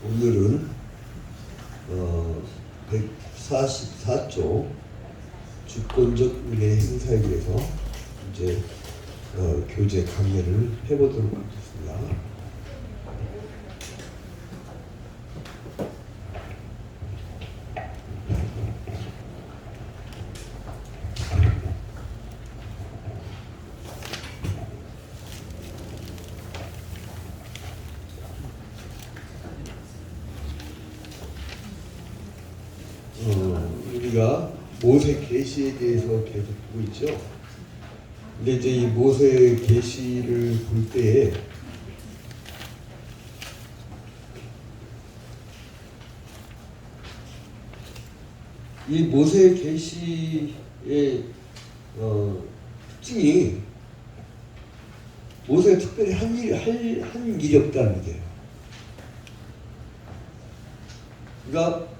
오늘은 144조 주권적 의례 행사에 대해서 이제 교재 강의를 해보도록 하겠습니다. 우리가 모세 계시에 대해서 계속 보고 있죠. 근데 이제 이 모세 계시를 볼 때에 이 모세 계시의 특징이 모세가 특별히 한 일이 없다는 거예요. 그러니까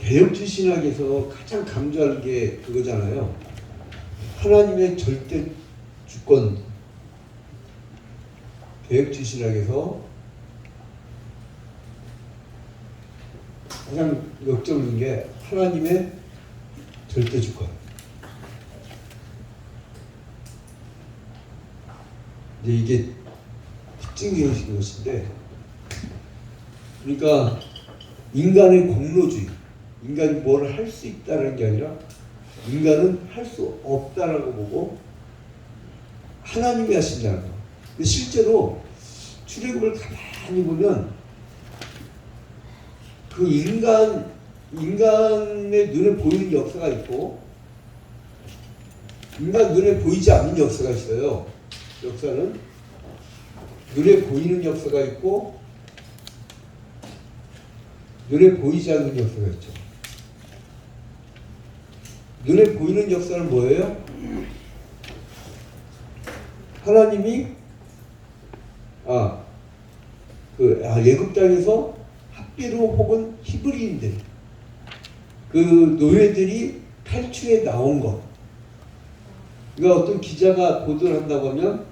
개혁주 신학에서 가장 강조하는 게 그거잖아요. 하나님의 절대 주권. 개혁주 신학에서 가장 역점인 게 하나님의 절대 주권. 이제 이게 특징적인 것인데, 그러니까 인간의 공로주의. 인간이 뭘 할 수 있다는 게 아니라 인간은 할 수 없다라고 보고 하나님이 하신다는 거. 근데 실제로 출애굽을 가만히 보면 그 인간의 눈에 보이는 역사가 있고 인간 눈에 보이지 않는 역사가 있어요. 역사는 눈에 보이는 역사가 있고 눈에 보이지 않는 역사가 있죠. 눈에 보이는 역사는 뭐예요? 하나님이 예굽 땅에서 합비로 혹은 히브리인들 그 노예들이 탈출해 나온 것. 그러니까 어떤 기자가 보도를 한다고 하면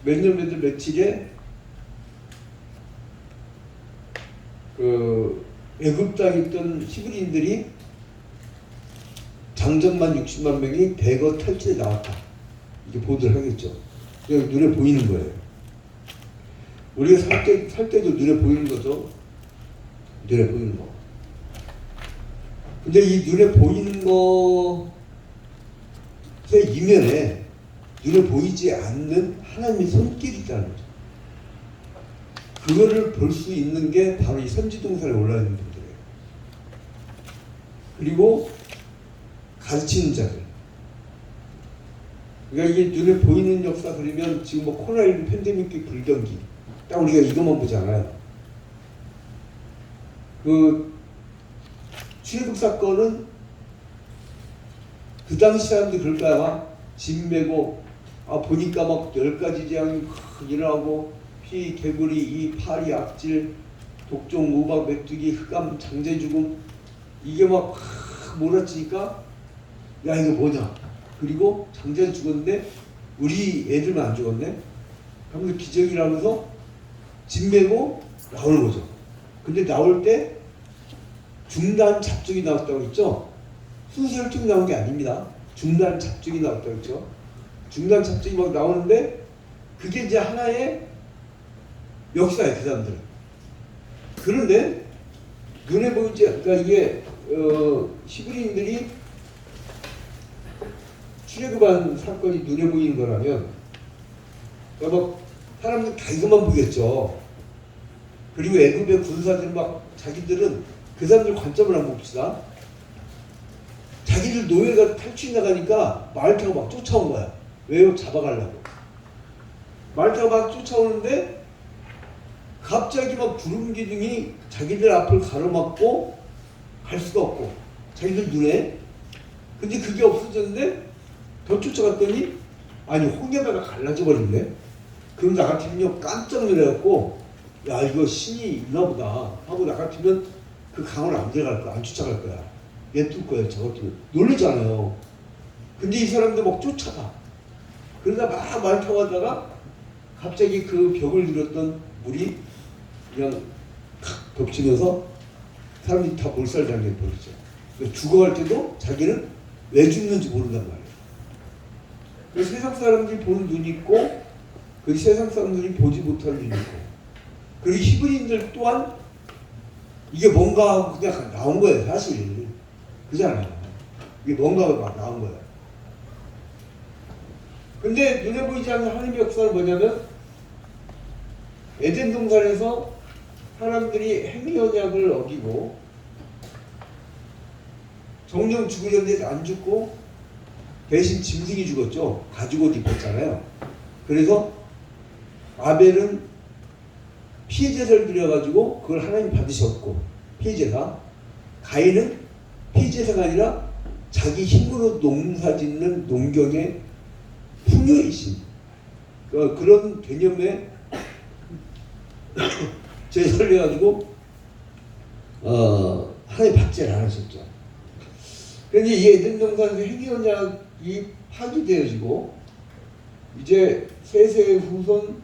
몇 년 며칠에 애굽 땅에 있던 히브리인들이 장정만 60만 명이 대거 탈출해 나왔다. 이렇게 보도를 하겠죠. 눈에 보이는 거예요. 우리가 살 때도 눈에 보이는 거죠. 눈에 보이는 거. 근데 이 눈에 보이는 것의 이면에 눈에 보이지 않는 하나님의 손길이 있다는 거죠. 그거를 볼 수 있는 게 바로 이 선지동산에 올라 있는 분들이에요. 그리고 가르치는 자들. 그러니까 이게 눈에 보이는 역사 그러면 지금 뭐 코로나19 팬데믹 불경기 딱 우리가 이것만 보잖아요. 그 출애굽 사건은 그 당시 사람들이 그럴까요? 짐 메고 보니까 막 10가지 재앙이 일어나고 피, 개구리, 이 파리, 악질, 독종, 우박, 메뚜기, 흑암, 장제 죽음 이게 막 몰아치니까 야 이거 뭐냐? 그리고 장제는 죽었는데 우리 애들만 안 죽었네? 하면서 기적이라면서 짐 메고 나오는 거죠. 근데 나올 때 중단 잡종이 나왔다고 했죠? 순수혈증이 나온 게 아닙니다. 중단 잡종이 나왔다고 했죠? 중단 잡종이 막 나오는데 그게 이제 하나의 역사예요, 그 사람들은. 그런데 눈에 보이지, 그러니까 이게 히브리인들이 출애굽한 사건이 눈에 보이는 거라면, 그러니까 막 사람들 다 이것만 보겠죠. 그리고 애굽의 군사들은 막 자기들은 그 사람들 관점을 한번 봅시다. 자기들 노예가 탈출해 나가니까 말타가 막 쫓아온 거야. 왜요? 잡아가려고. 말타가 막 쫓아오는데 갑자기 막 구름 기둥이 자기들 앞을 가로막고 갈 수가 없고 자기들 눈에. 근데 그게 없어졌는데 더 쫓아갔더니 아니 홍해바다가 갈라져 버린대. 그럼 나 같으면 깜짝 놀래갖고 야 이거 신이 있나보다 하고 나 같으면 그 강을 안 들어갈 거야. 안 쫓아갈 거야. 냅둘 거야. 저것도 놀라잖아요. 근데 이 사람들 막 쫓아가. 그러다 막 말 타고 가다가 갑자기 그 벽을 누렸던 물이 그냥 탁 덮치면서 사람들이 다 몰살당해 버리죠. 죽어갈 때도 자기는 왜 죽는지 모른단 말이에요. 그래서 세상 사람들이 보는 눈이 있고 그 세상 사람들이 보지 못할 눈이 있고 그리고 히브리인들 또한 이게 뭔가 하고 그냥 나온 거예요. 사실 그잖아요. 이게 뭔가 하고 막 나온 거예요. 근데 눈에 보이지 않는 하나님의 역사는 뭐냐면 에덴 동산에서 사람들이 행위 언약을 어기고 정령 죽으려는데 안 죽고 대신 짐승이 죽었죠. 가죽옷 입었잖아요. 그래서 아벨은 피제사를 드려가지고 그걸 하나님 받으셨고 피제사, 가인은 피제사가 아니라 자기 힘으로 농사짓는 농경의 풍요이신 그런 개념의 제사를 해가지고 하나님 받지를 않으셨죠. 그런데 이 에덴 동산에서 행위 언약이 파기되어지고 이제 세세의 후손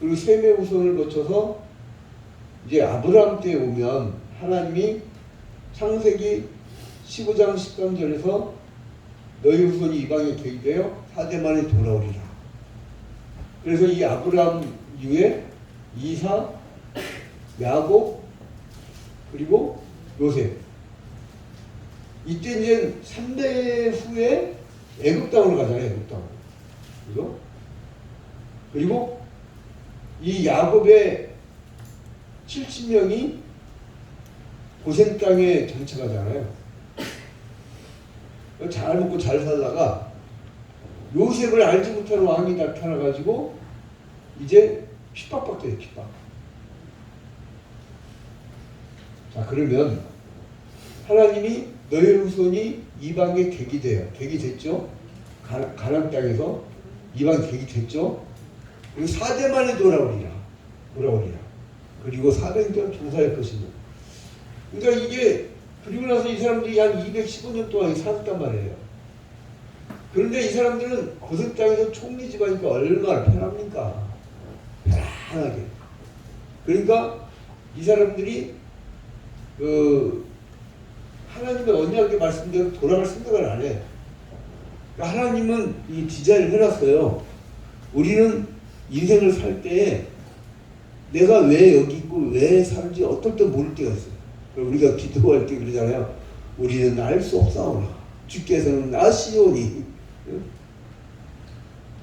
그리고 셈의 후손을 거쳐서 이제 아브라함 때에 오면 하나님이 창세기 15장 13절에서 너희 후손이 이방에 계기되어 사대 만에 돌아오리라. 그래서 이 아브라함 이후에 이사, 야곱 그리고 요셉 이때 이제 3대 후에 애굽 땅으로 가잖아요. 애굽 땅으로. 그죠? 그리고 이 야곱의 70명이 고센 땅에 정착하잖아요. 잘 먹고 잘 살다가 요셉을 알지 못하는 왕이 나타나가지고 이제 핍박받게 돼. 핍박. 자 그러면 하나님이 너희 후손이 이방에 객이 됐죠. 가나안 땅에서 이방 객이 됐죠. 그리고 4대 만에 돌아오리라. 그리고 400년 동안 종사할 것이며. 그러니까 이게 그리고 나서 이 사람들이 한 215년 동안 살았단 말이에요. 그런데 이 사람들은 고센 땅에서 총리 집안이니까 얼마나 편합니까? 편안하게. 그러니까 이 사람들이 하나님의 언약의 말씀대로 돌아갈 생각을 안 해. 그러니까 하나님은 이 디자인을 해놨어요. 우리는 인생을 살 때에 내가 왜 여기 있고 왜 사는지 어떨 때 모를 때가 있어요. 우리가 기도할 때 그러잖아요. 우리는 알 수 없사오나 주께서는 아시오니.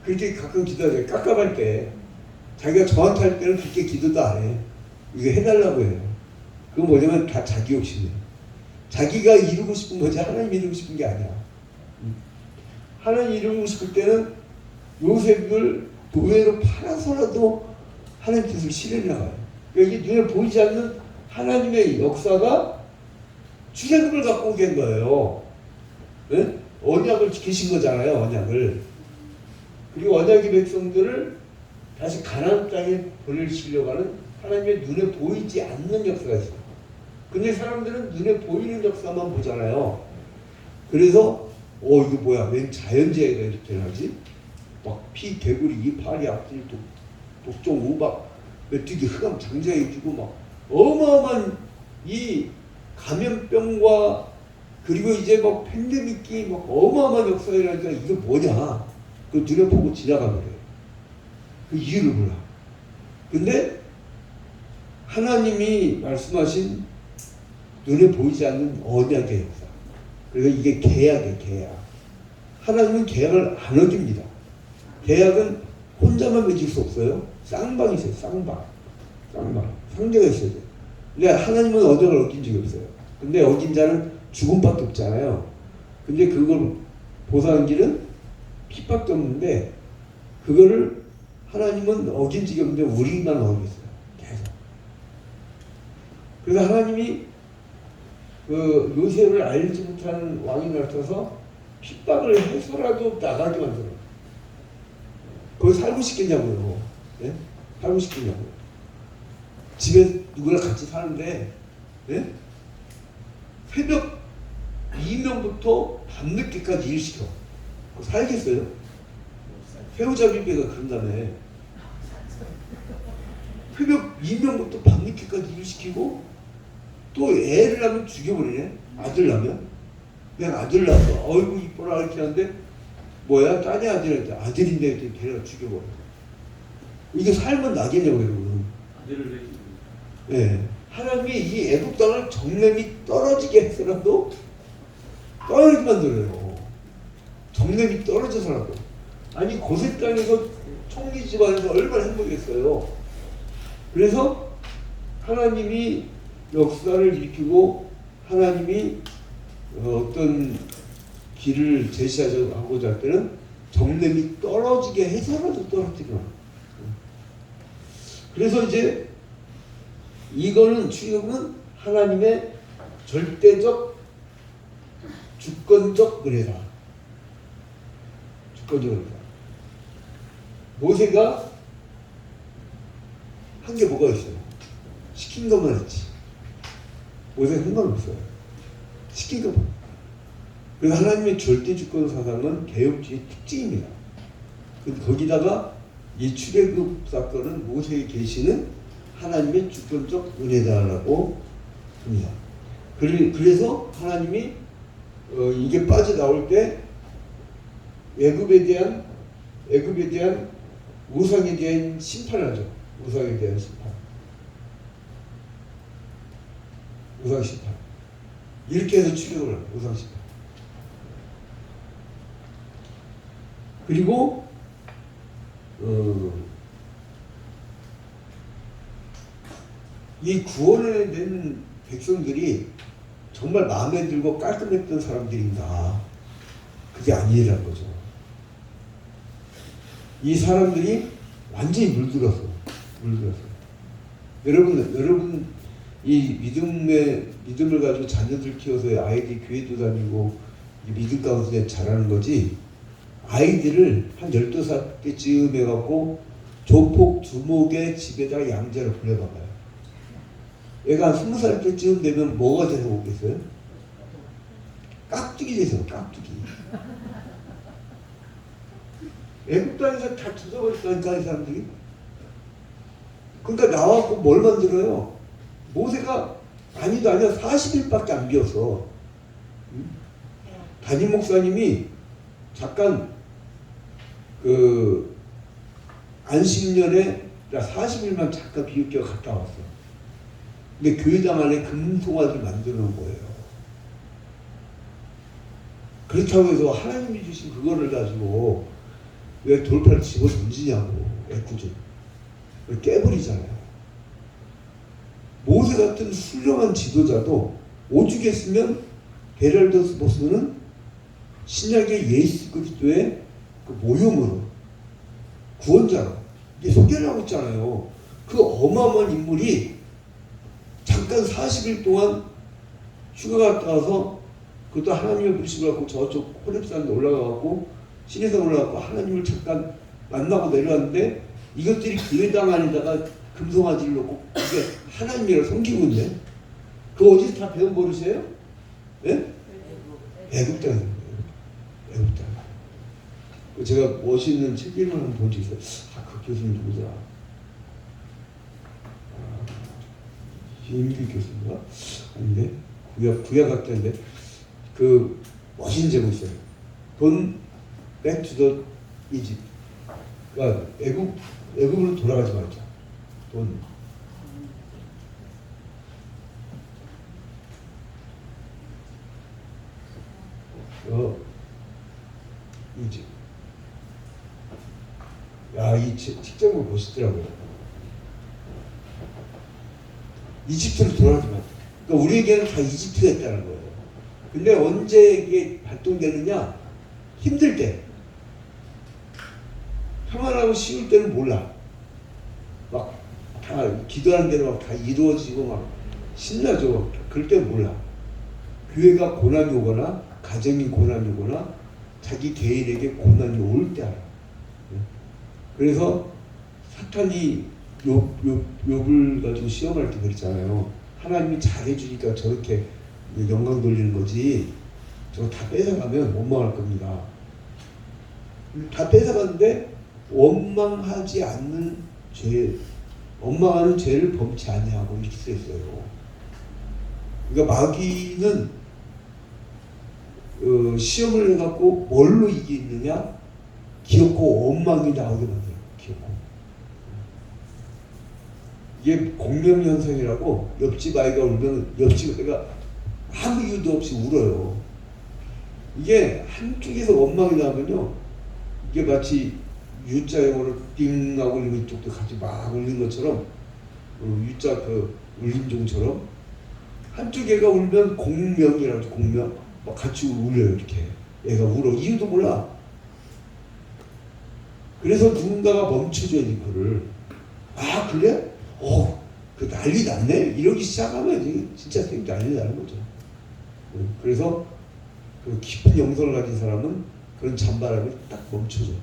그렇게 가끔 기도하죠. 깝깝할 때 자기가 저한테 할 때는 그렇게 기도도 안 해. 이거 해달라고 해요. 그건 뭐냐면 다 자기 욕심이에요. 자기가 이루고 싶은 거지 하나님 이루고 싶은 게 아니야. 하나님 이루고 싶을 때는 요셉을 노예로 팔아서라도 하나님 뜻을 실현해 나가요. 그러니까 이게 눈에 보이지 않는 하나님의 역사가 출애굽을 갖고 오게 된 거예요. 네? 언약을 지키신 거잖아요. 언약을. 그리고 언약의 백성들을 다시 가나안 땅에 보내시려고 하는 하나님의 눈에 보이지 않는 역사가 있어요. 근데 사람들은 눈에 보이는 역사만 보잖아요. 그래서 이거 뭐야? 웬 자연재해가 이렇게 나지? 막 피, 개구리, 이파리, 앞질, 독종, 우박, 메뚜기, 흑암, 장자에 주고 막 어마어마한 이 감염병과 그리고 이제 막 팬데믹이 막 어마어마한 역사라니까 이게 뭐냐? 그 눈에 보고 지나가버려요. 그 이유를 몰라. 근데 하나님이 말씀하신 눈에 보이지 않는 언약의 역사. 그리고 이게 계약이에요. 계약. 하나님은 계약을 안 어깁니다. 계약은 혼자만 맺을 수 없어요. 쌍방이 있어요. 쌍방. 상대가 있어야 돼요. 근데 하나님은 언약을 어긴 적이 없어요. 근데 어긴 자는 죽음밖에 없잖아요. 근데 그걸 보상한 길은 핍밖에 없는데 그거를 하나님은 어긴 적이 없는데 우리만 어겼어요. 계속. 그래서 하나님이 그 요셉을 알지 못하는 왕이 나타나서 핍박을 해서라도 나가게 만들어요. 거기 살고 싶겠냐고요. 네? 살고 싶겠냐고요. 집에 누구랑 같이 사는데 네? 새벽 2명부터 밤늦게까지 일 시켜. 살겠어요? 새우잡이배가 그런다며. 새벽 이명부터 밤늦게까지 일시키고 또 애를 낳으면 죽여버리네. 아들 낳으면. 내가 아들 낳았어. 어이구 이뻐라 이렇게 하는데 뭐야? 딸이 아들한테 아들인데 이렇게 걔가 죽여버려. 이게 살면 나겠냐고 여러분. 아들을 왜 예. 네. 하나님이 이 애국 땅을 정냄이 떨어지게 해서라도 떨어지게 만들어요. 정냄이 떨어져서라도. 아니 고색 땅에서 총리 집안에서 얼마나 행복했어요. 그래서 하나님이 역사를 일으키고 하나님이 어떤 길을 제시하고자 할 때는 정냄이 떨어지게 해서라도 떨어뜨려. 그래서 이제 이거는 출애굽은 하나님의 절대적 주권적 은혜다. 주권적 은혜다. 모세가 한 게 뭐가 있어요? 시킨 것만 했지. 모세가 한 건 없어요. 시킨 것만. 그래서 하나님의 절대 주권 사상은 개혁주의 특징입니다. 거기다가 이 출애굽 사건은 모세의 계시는 하나님의 주권적 은혜다라고 합니다. 그래서 하나님이 이게 빠져나올 때 애굽에 대한 우상에 대한 심판하죠. 우상에 대한 심판. 우상 심판. 이렇게 해서 출애굽을 합니다. 우상 심판. 그리고 이 구원을 낸 백성들이 정말 마음에 들고 깔끔했던 사람들인가? 그게 아니라는 거죠. 이 사람들이 완전히 물들었어. 여러분 이 믿음을 가지고 자녀들 키워서 아이들이 교회도 다니고 이 믿음 가운데 자라는 거지. 아이들을 한 12살 때쯤 해갖고 조폭 두목의 집에다가 양자로 보내봐봐요. 얘가 한 20살 때쯤 되면 뭐가 돼서 오겠어요? 깍두기 돼서 깍두기. 애국 땅에서 다 뜯어버렸다니까 이 사람들이. 그러니까 나와갖고 뭘 만들어요? 모세가 아니도 아니야 40일밖에 안 비었어. 담임 목사님이 잠깐 안식년에 40일만 잠깐 비웃겨 갔다 왔어. 근데 교회당 안에 금송아지를 만들어 놓은 거예요. 그렇다고 해서 하나님이 주신 그거를 가지고 왜 돌팔을 집어 던지냐고. 애꿎은 깨버리잖아요. 모세 같은 훌륭한 지도자도 오죽했으면 베랄더스 보스는 신약의 예수 그리스도의 그 모형으로 구원자로 이게 소개를 하고 있잖아요. 그 어마어마한 인물이 잠깐 40일 동안 휴가 갔다 와서 그것도 하나님의 부르심을 갖고 저쪽 호렙산에 올라가고 신에서 올라가고 하나님을 잠깐 만나고 내려왔는데 이것들이 교회당 안에다가 금송아지를 놓고 이게 하나님이라 섬기고 있네. 그거 어디서 다 배운 버릇이에요? 예? 애국 땅에서. 애국 땅. 제가 멋있는 책 이름을 한번 본 적이 있어요. 그 교수님 누구더라? 김기 교수인가? 아닌데? 구약학자인데 그 멋있는 제목이 있어요. 돈 back to the Egypt. 그러니까 애국으로 돌아가지 말자. 돈. 이집. 야, 이 책제목 멋있더라고요. 이집트로 돌아가지 마. 그러니까 우리에게는 다 이집트가 있다는 거예요. 근데 언제 이게 발동되느냐? 힘들 때. 평안하고 쉬울 때는 몰라. 막 다 기도하는 대로 막 다 이루어지고 막 신나죠. 그럴 때는 몰라. 교회가 고난이 오거나 가정이 고난이 오거나 자기 개인에게 고난이 올 때 알아. 그래서 사탄이 욥을 가지고 시험할 때 그랬잖아요. 하나님이 잘해주니까 저렇게 영광 돌리는 거지. 저거 다 뺏어가면 원망할 겁니다. 다 뺏어갔는데 원망하지 않는 죄, 원망하는 죄를 범치 아니하고 이렇게 써 있어요. 그러니까 마귀는 시험을 해갖고 뭘로 이기느냐? 기어코 원망이 나오게 만들어요. 기어코. 이게 공명현상이라고 옆집 아이가 울면 옆집 아이가 아무 이유도 없이 울어요. 이게 한쪽에서 원망이 나면요, 이게 마치 U자형으로 띵 하고 울리는 쪽도 같이 막 울리는 것처럼, U자 그 울림종처럼 한쪽 애가 울면 공명이라고 하죠. 공명 막 같이 울려요. 이렇게 애가 울어. 이유도 몰라. 그래서 누군가가 멈춰줘야 돼. 그거를. 아 그래? 그 난리 났네? 이러기 시작하면 이제 진짜 난리 나는 거죠. 그래서 그 깊은 영성을 가진 사람은 그런 잔바람을 딱 멈춰줘.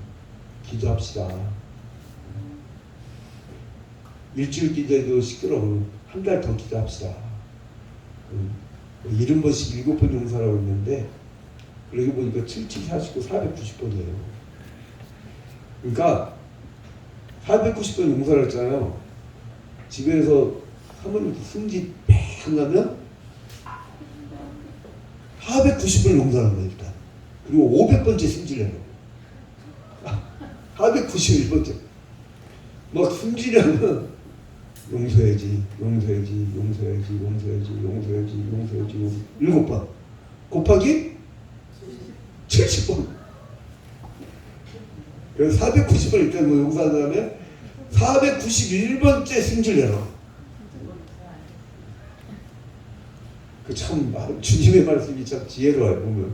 기도합시다. 일주일 기도해도 시끄러워. 한 달 더 기도합시다. 70번씩 7번 용사라고 했는데, 그러고 보니까 77, 49, 490번이에요. 그러니까 490번 용사를 했잖아요. 집에서 사모님 승지 팍 나면 490번 용사를 합니다. 일단. 그리고 500번째 승질을 해요. 491번째. 막 승질하면 용서해야지, 용서해야지, 용서해야지, 용서해야지, 용서해야지, 용서해야지, 7번. 곱하기 70번. 그래서 490번 일단 용서한 다음에 491번째 승질내라. 그 참 주님의 말씀이 참 지혜로워요. 보면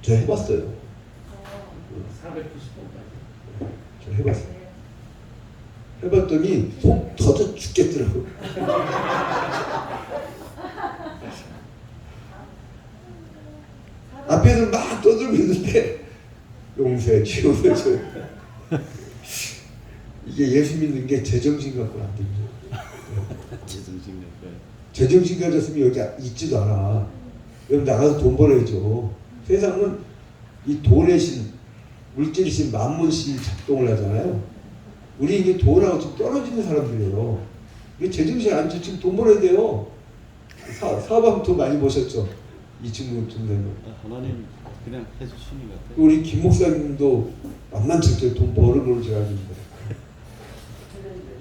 저 해봤어요. 490번까지. 저 해봤어요. 해봤더니 속 터져 죽겠더라고. 앞에서 막 떠들고 있는데 용서해야지, 용서해야지. 이게 예수 믿는 게 제정신 갖고는 안 됩니다. 제정신 갖고. 제정신 가졌으면 여기 있지도 않아. 여러분 나가서 돈 벌어야죠. 세상은 이 돈의 신, 물질의 신, 만몬 신이 작동을 하잖아요. 우리 이게 돈하고 좀 떨어지는 사람들이에요. 이게 제정신 아니죠. 지금 돈 벌어야 돼요. 사방 돈 많이 버셨죠. 이 친구 좀 되면. 하나님 그냥 해주시는 것 같아요. 우리 김 목사님도 만만치 돈 버는 걸로 제가 알고 있는데.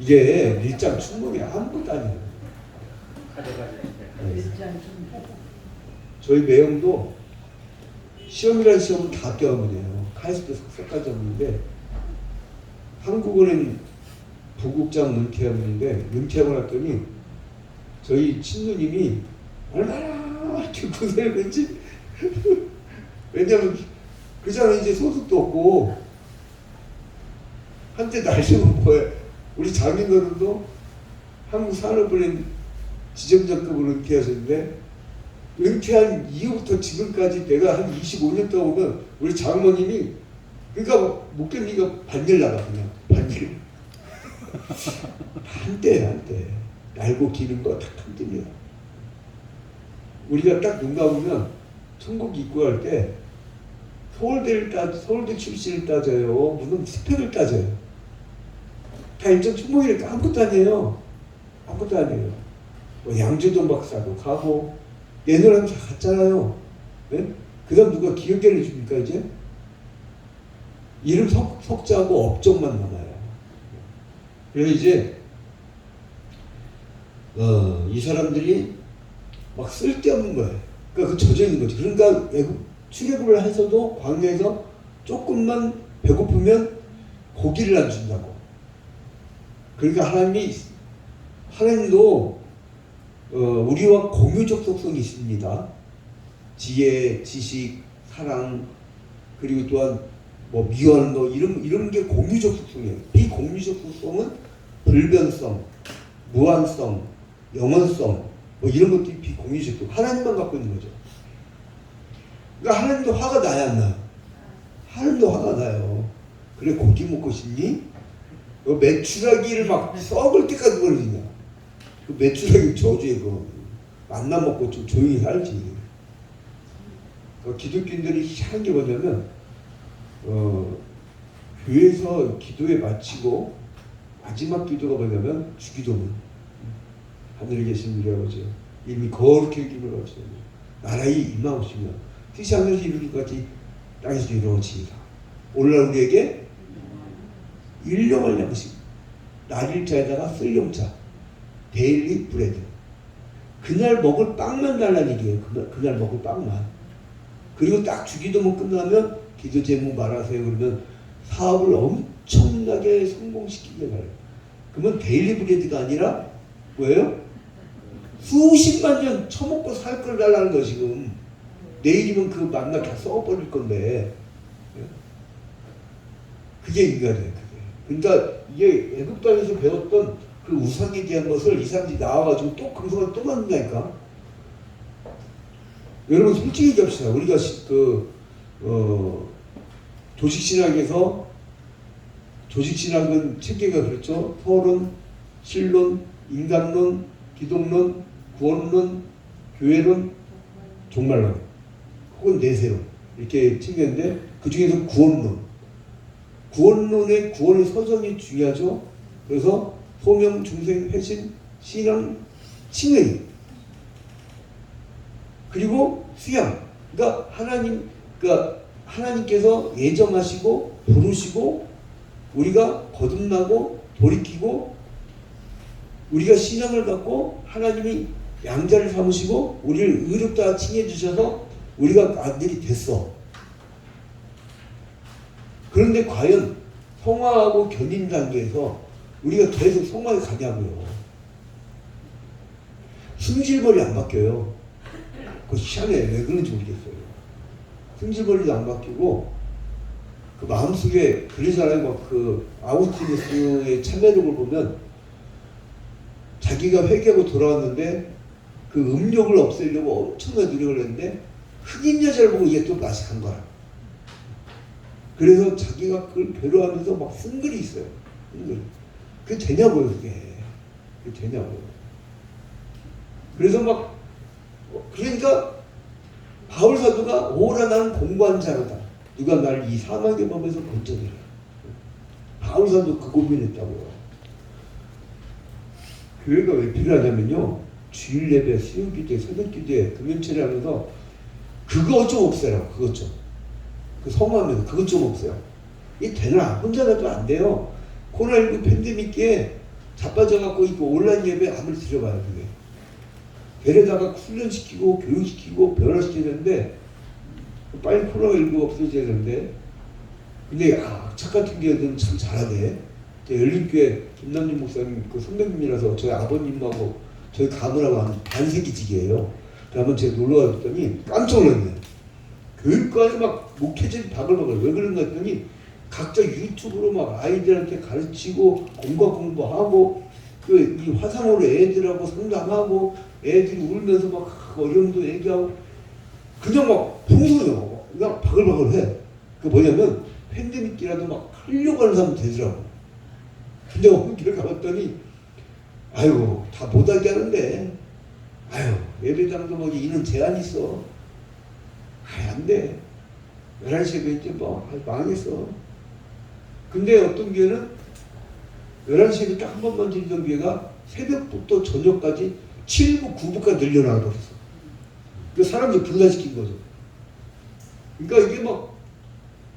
이게 일장 충분히 아무것도 아니에요. 네. 저희 매형도 시험이라는 시험은 다 껴하면요. 카이스트 석사까지 없는데 한국은행 부국장 은퇴하는데 은퇴하고 났더니 저희 친누님이 얼마나 이렇게 고생했는지 왜냐면 그 사람은 이제 소득도 없고 한때 날씨는 뭐야. 우리 장인어른도 한국산업은행 지점장급으로 은퇴하셨는데 은퇴한 이후부터 지금까지 내가 한 25년 동안 보면 우리 장모님이 그러니까 목견이가 반일 나가 그냥 반일 한때 날고 기는 거 딱 한때냐. 우리가 딱 눈 감으면 천국 입구할 때 서울대 출신을 따져요. 무슨 스펙을 따져요. 다 일정 충목이니까 아무것도 아니에요. 아무것도 아니에요. 뭐 양주동 박사도 가고 얘네랑 다 갔잖아요. 네? 그 다음 누가 기억을 해줍니까 이제? 이름 석자하고 업적만 남아요. 그래서 이제 이 사람들이 막 쓸데없는 거예요. 그러니까 그 젖어 있는 거지. 그러니까 출애굽을 해서도 광야에서 조금만 배고프면 고기를 안 준다고. 그러니까 하나님도 우리와 공유적 속성이 있습니다. 지혜, 지식, 사랑, 그리고 또한 뭐 미워하는 거 이런 게 공유적 속성이에요. 비공유적 속성은 불변성, 무한성, 영원성 뭐 이런 것들이 비공유적 속성. 하나님만 갖고 있는 거죠. 그러니까 하나님도 화가 나야 안 나요? 하나님도 화가 나요. 그래 고기 먹고 싶니? 메추라기를 막 썩을 때까지 버리냐. 그 메추라기 저주에 그 만나 먹고 좀 조용히 살지. 그 기독교인들이 희한한 게 뭐냐면 교회에서 기도에 마치고 마지막 기도가 뭐냐면 주기도문. 하늘에 계신 우리 아버지 이름이 거룩히 여김을 하시오. 나라의 임하옵시며 뜻이 하늘에서 이루는 것 같이 땅에서 이루어지이다. 오늘날 우리에게 일용할 양식, 날일자에다가 쓸 용자, 데일리 브레드. 그날 먹을 빵만 달라는 얘기예요. 그날 먹을 빵만. 그리고 딱 주기도문 끝나면 기도 제목 말하세요. 그러면 사업을 엄청나게 성공시키게 가요. 그러면 데일리 브레드가 아니라 뭐예요? 수십만 년 처먹고 살 걸 달라는 거 지금. 내일이면 그 만나 다 썩어버릴 건데. 그게 인간이에요. 그게. 그러니까 이게 애국 땅에서 배웠던 그 우상에 대한 것을 이 사람들이 나와가지고 또 금속을 또 만든다니까. 여러분 솔직히 얘기합시다. 우리가 조직신학에서 조직신학은 체계가 그렇죠. 서론, 신론, 인간론, 기독론, 구원론, 교회론, 종말론, 혹은 내세론 이렇게 챙겼는데 그 중에서 구원론의 구원의 서정이 중요하죠. 그래서 소명, 중생, 회심, 신앙, 칭의, 그리고 수양. 그러니까 하나님께서 예정하시고 부르시고 우리가 거듭나고 돌이키고 우리가 신앙을 갖고 하나님이 양자를 삼으시고 우리를 의롭다 칭해 주셔서 우리가 아들이 됐어. 그런데 과연 성화하고 견인 단계에서 우리가 계속 성화에 가냐고요. 승질벌이 안 바뀌어요. 그거 희한해. 왜 그런지 모르겠어요. 승질벌이도 안 바뀌고 그 마음속에 그러잖아요. 막 그 아우구스티누스의 참회록을 보면 자기가 회개하고 돌아왔는데 그 음욕을 없애려고 엄청나게 노력을 했는데 흑인 여자를 보고 이게 또 맛이 간 거야. 그래서 자기가 그걸 괴로워하면서 막 쓴 글이 있어요. 그게 되냐고요, 그게. 그게 되냐고요. 그래서 막 그러니까 바울 사도가 오라 나는 공부한 자로다. 누가 나를 이 사망의 법에서 건져내라. 바울 사도 그 고민했다고요. 교회가 왜 필요하냐면요. 주일 예배, 수요 기도회, 새벽 기도회, 금요 처리하면서 그거 좀 없애라고. 그것 좀. 그 성화하면서 그것 좀 없애요. 이게 되나? 혼자 가도 안 돼요. 코로나19 팬데믹기에 자빠져갖고 이거 온라인 예배 아무리 드려봐요. 그게. 데려다가 훈련시키고 교육시키고 변화시켜야 되는데 빨리 코로나19 없어져야 되는데 근데 책 같은 경우는 참 잘하네. 열린교회 김남준 목사님 그 선배님이라서 저희 아버님하고 저희 가문하고 한 반세기직이에요. 한번 제가 놀러 갔더니 깜짝 놀랐네. 교육관에 막 목회자들이 바글바글 왜 그런가 했더니 각자 유튜브로 막 아이들한테 가르치고 공부하고 그 이 화상으로 애들하고 상담하고 애들이 울면서 막 어려움도 얘기하고 그냥 막 풍성해요. 그냥 바글바글 해. 그 뭐냐면 팬데믹이라도 막 하려고 하는 사람 되더라고. 근데 오늘 가봤더니 아유 다 못하게 하는데 아유 예배당도 뭐 인원 제한이 있어. 아유 안 돼. 11시에 이제 뭐 망했어. 근데 어떤 교회는 11시에 딱 한 번만 드리던 교회가 새벽부터 저녁까지 7부, 9부까지 늘려나가고 그랬어. 그 사람들 분산시킨 거죠. 그러니까 이게 막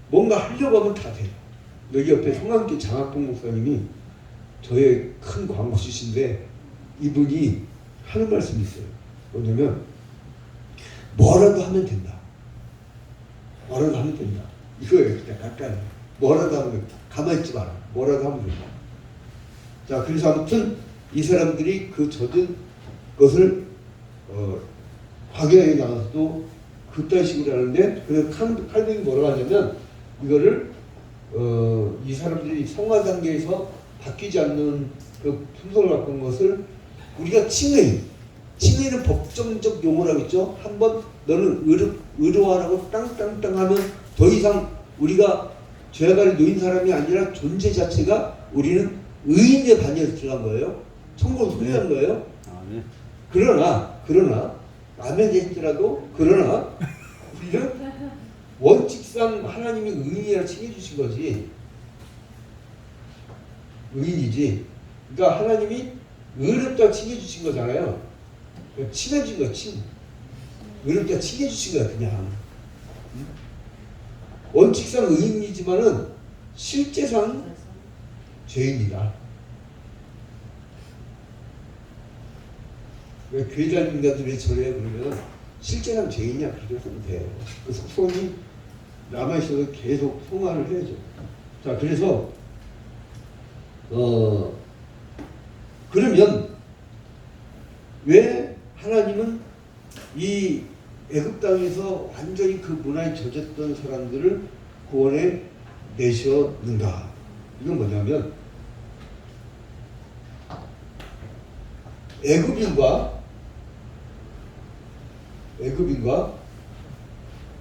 뭔가 하려고 하면 다 돼요. 여기 옆에 성안교 장학봉 목사님이 저의 큰 광고주신데 이분이 하는 말씀이 있어요. 뭐냐면 뭐라도 하면 된다. 뭐라도 하면 된다. 이거예요. 그냥 약간 뭐라도 하면 된다. 가만히 있지 마라. 뭐라도 하면 된다. 자, 그래서 아무튼 이 사람들이 그 젖은 것을 확인하게 나가서도 그딴 식으로 하는데 그래서 칼뱅이 뭐라고 하냐면 이거를 이 사람들이 성화 단계에서 바뀌지 않는 그 품성을 갖고 있는 것을 우리가 칭의는 법정적 용어라고 있죠. 한번 너는 의로하라고 땅땅땅 하면 더 이상 우리가 죄악 아래 놓인 사람이 아니라 존재 자체가 우리는 의인의 반열에 들어간 거예요. 천국으로 소리한 거예요. 네. 그러나 남의 얘기더라도 그러나 우리는 원칙상 하나님이 의인이라 칭해 주신 거지 의인이지. 그러니까 하나님이 의롭다 칭해 주신 거잖아요. 그러니까 칭해준 거야, 칭. 의롭다 칭해 주신 거야, 그냥. 원칙상 의인이지만은 실제상 죄인이다. 왜 교회자님들이 왜 저래요? 그러면 실제상 죄인이야. 그렇게 하면 돼요. 그 속성이 남아있어도 계속 성화를 해야죠. 자, 그래서 그러면 왜 하나님은 이 애굽 땅에서 완전히 그 문화에 젖었던 사람들을 구원해 내셨는가? 이건 뭐냐면 애굽인과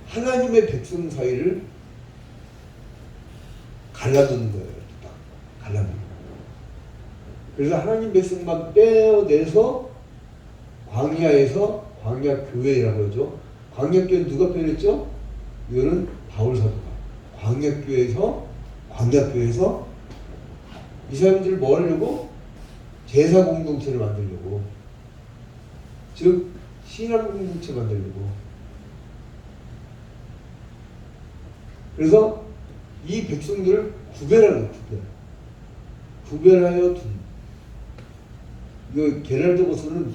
하나님의 백성 사이를 갈라두는 거예요. 딱 갈라두는 거예요. 그래서 하나님 백성만 빼어내서 광야에서 광야 교회라고 하죠. 광야 교회 누가 표현했죠? 이거는 바울 사도가 광야 교회에서 이 사람들을 뭐 하려고? 제사 공동체를 만들려고, 즉 신앙 공동체 만들려고. 그래서 이 백성들을 구별하는 구별하여 둠. 이거 게랄드 보서는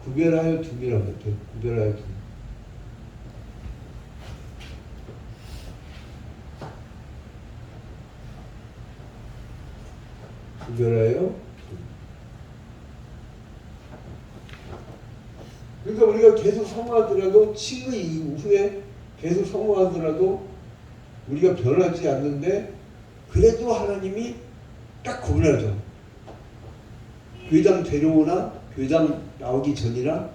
구별하여 둠이라고 해요. 구별하여 둠. 구별하여 둠. 그러니까 우리가 계속 성화하더라도 칭의 이후에 계속 성화하더라도 우리가 변하지 않는데 그래도 하나님이 딱 구분하죠. 교회당 데려오나 교회당 나오기 전이나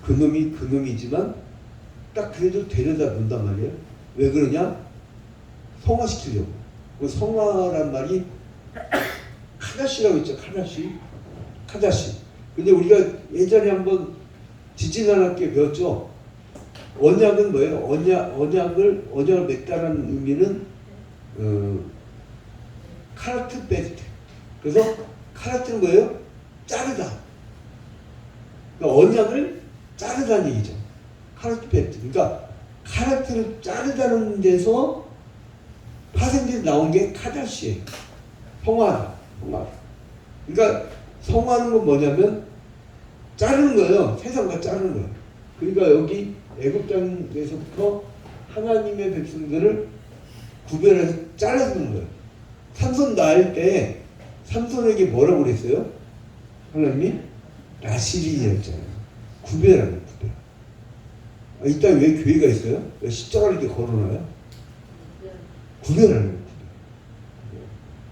그놈이 그놈이지만 딱 그래도 데려다 놓는단 말이에요. 왜 그러냐? 성화시키려고. 그 성화란 말이 카다시라고 했죠. 카다시. 근데 우리가 예전에 한번 지지난학기에 배웠죠. 언약은 뭐예요? 언약을 맺다라는 의미는 카라트 베스트. 그래서 카라트는 뭐예요? 자르다. 그러니까 언약을 자르다는 얘기죠. 카라트 베스트. 그러니까 카라트를 자르다는 데서 파생돼서 나온 게 카다시예요. 성화. 그러니까 성화는 건 뭐냐면 자르는 거예요. 세상과 자르는 거예요. 그러니까 여기 애굽 땅에서부터 하나님의 백성들을 구별해서 잘라주는 거예요. 삼손 낳을 때 삼손에게 뭐라고 그랬어요? 하나님이 나시린이었잖아요. 구별하는 거예요. 구별. 이 땅에 왜 교회가 있어요? 왜 십자가를 이렇게 걸어놔요? 구별하는 거예요.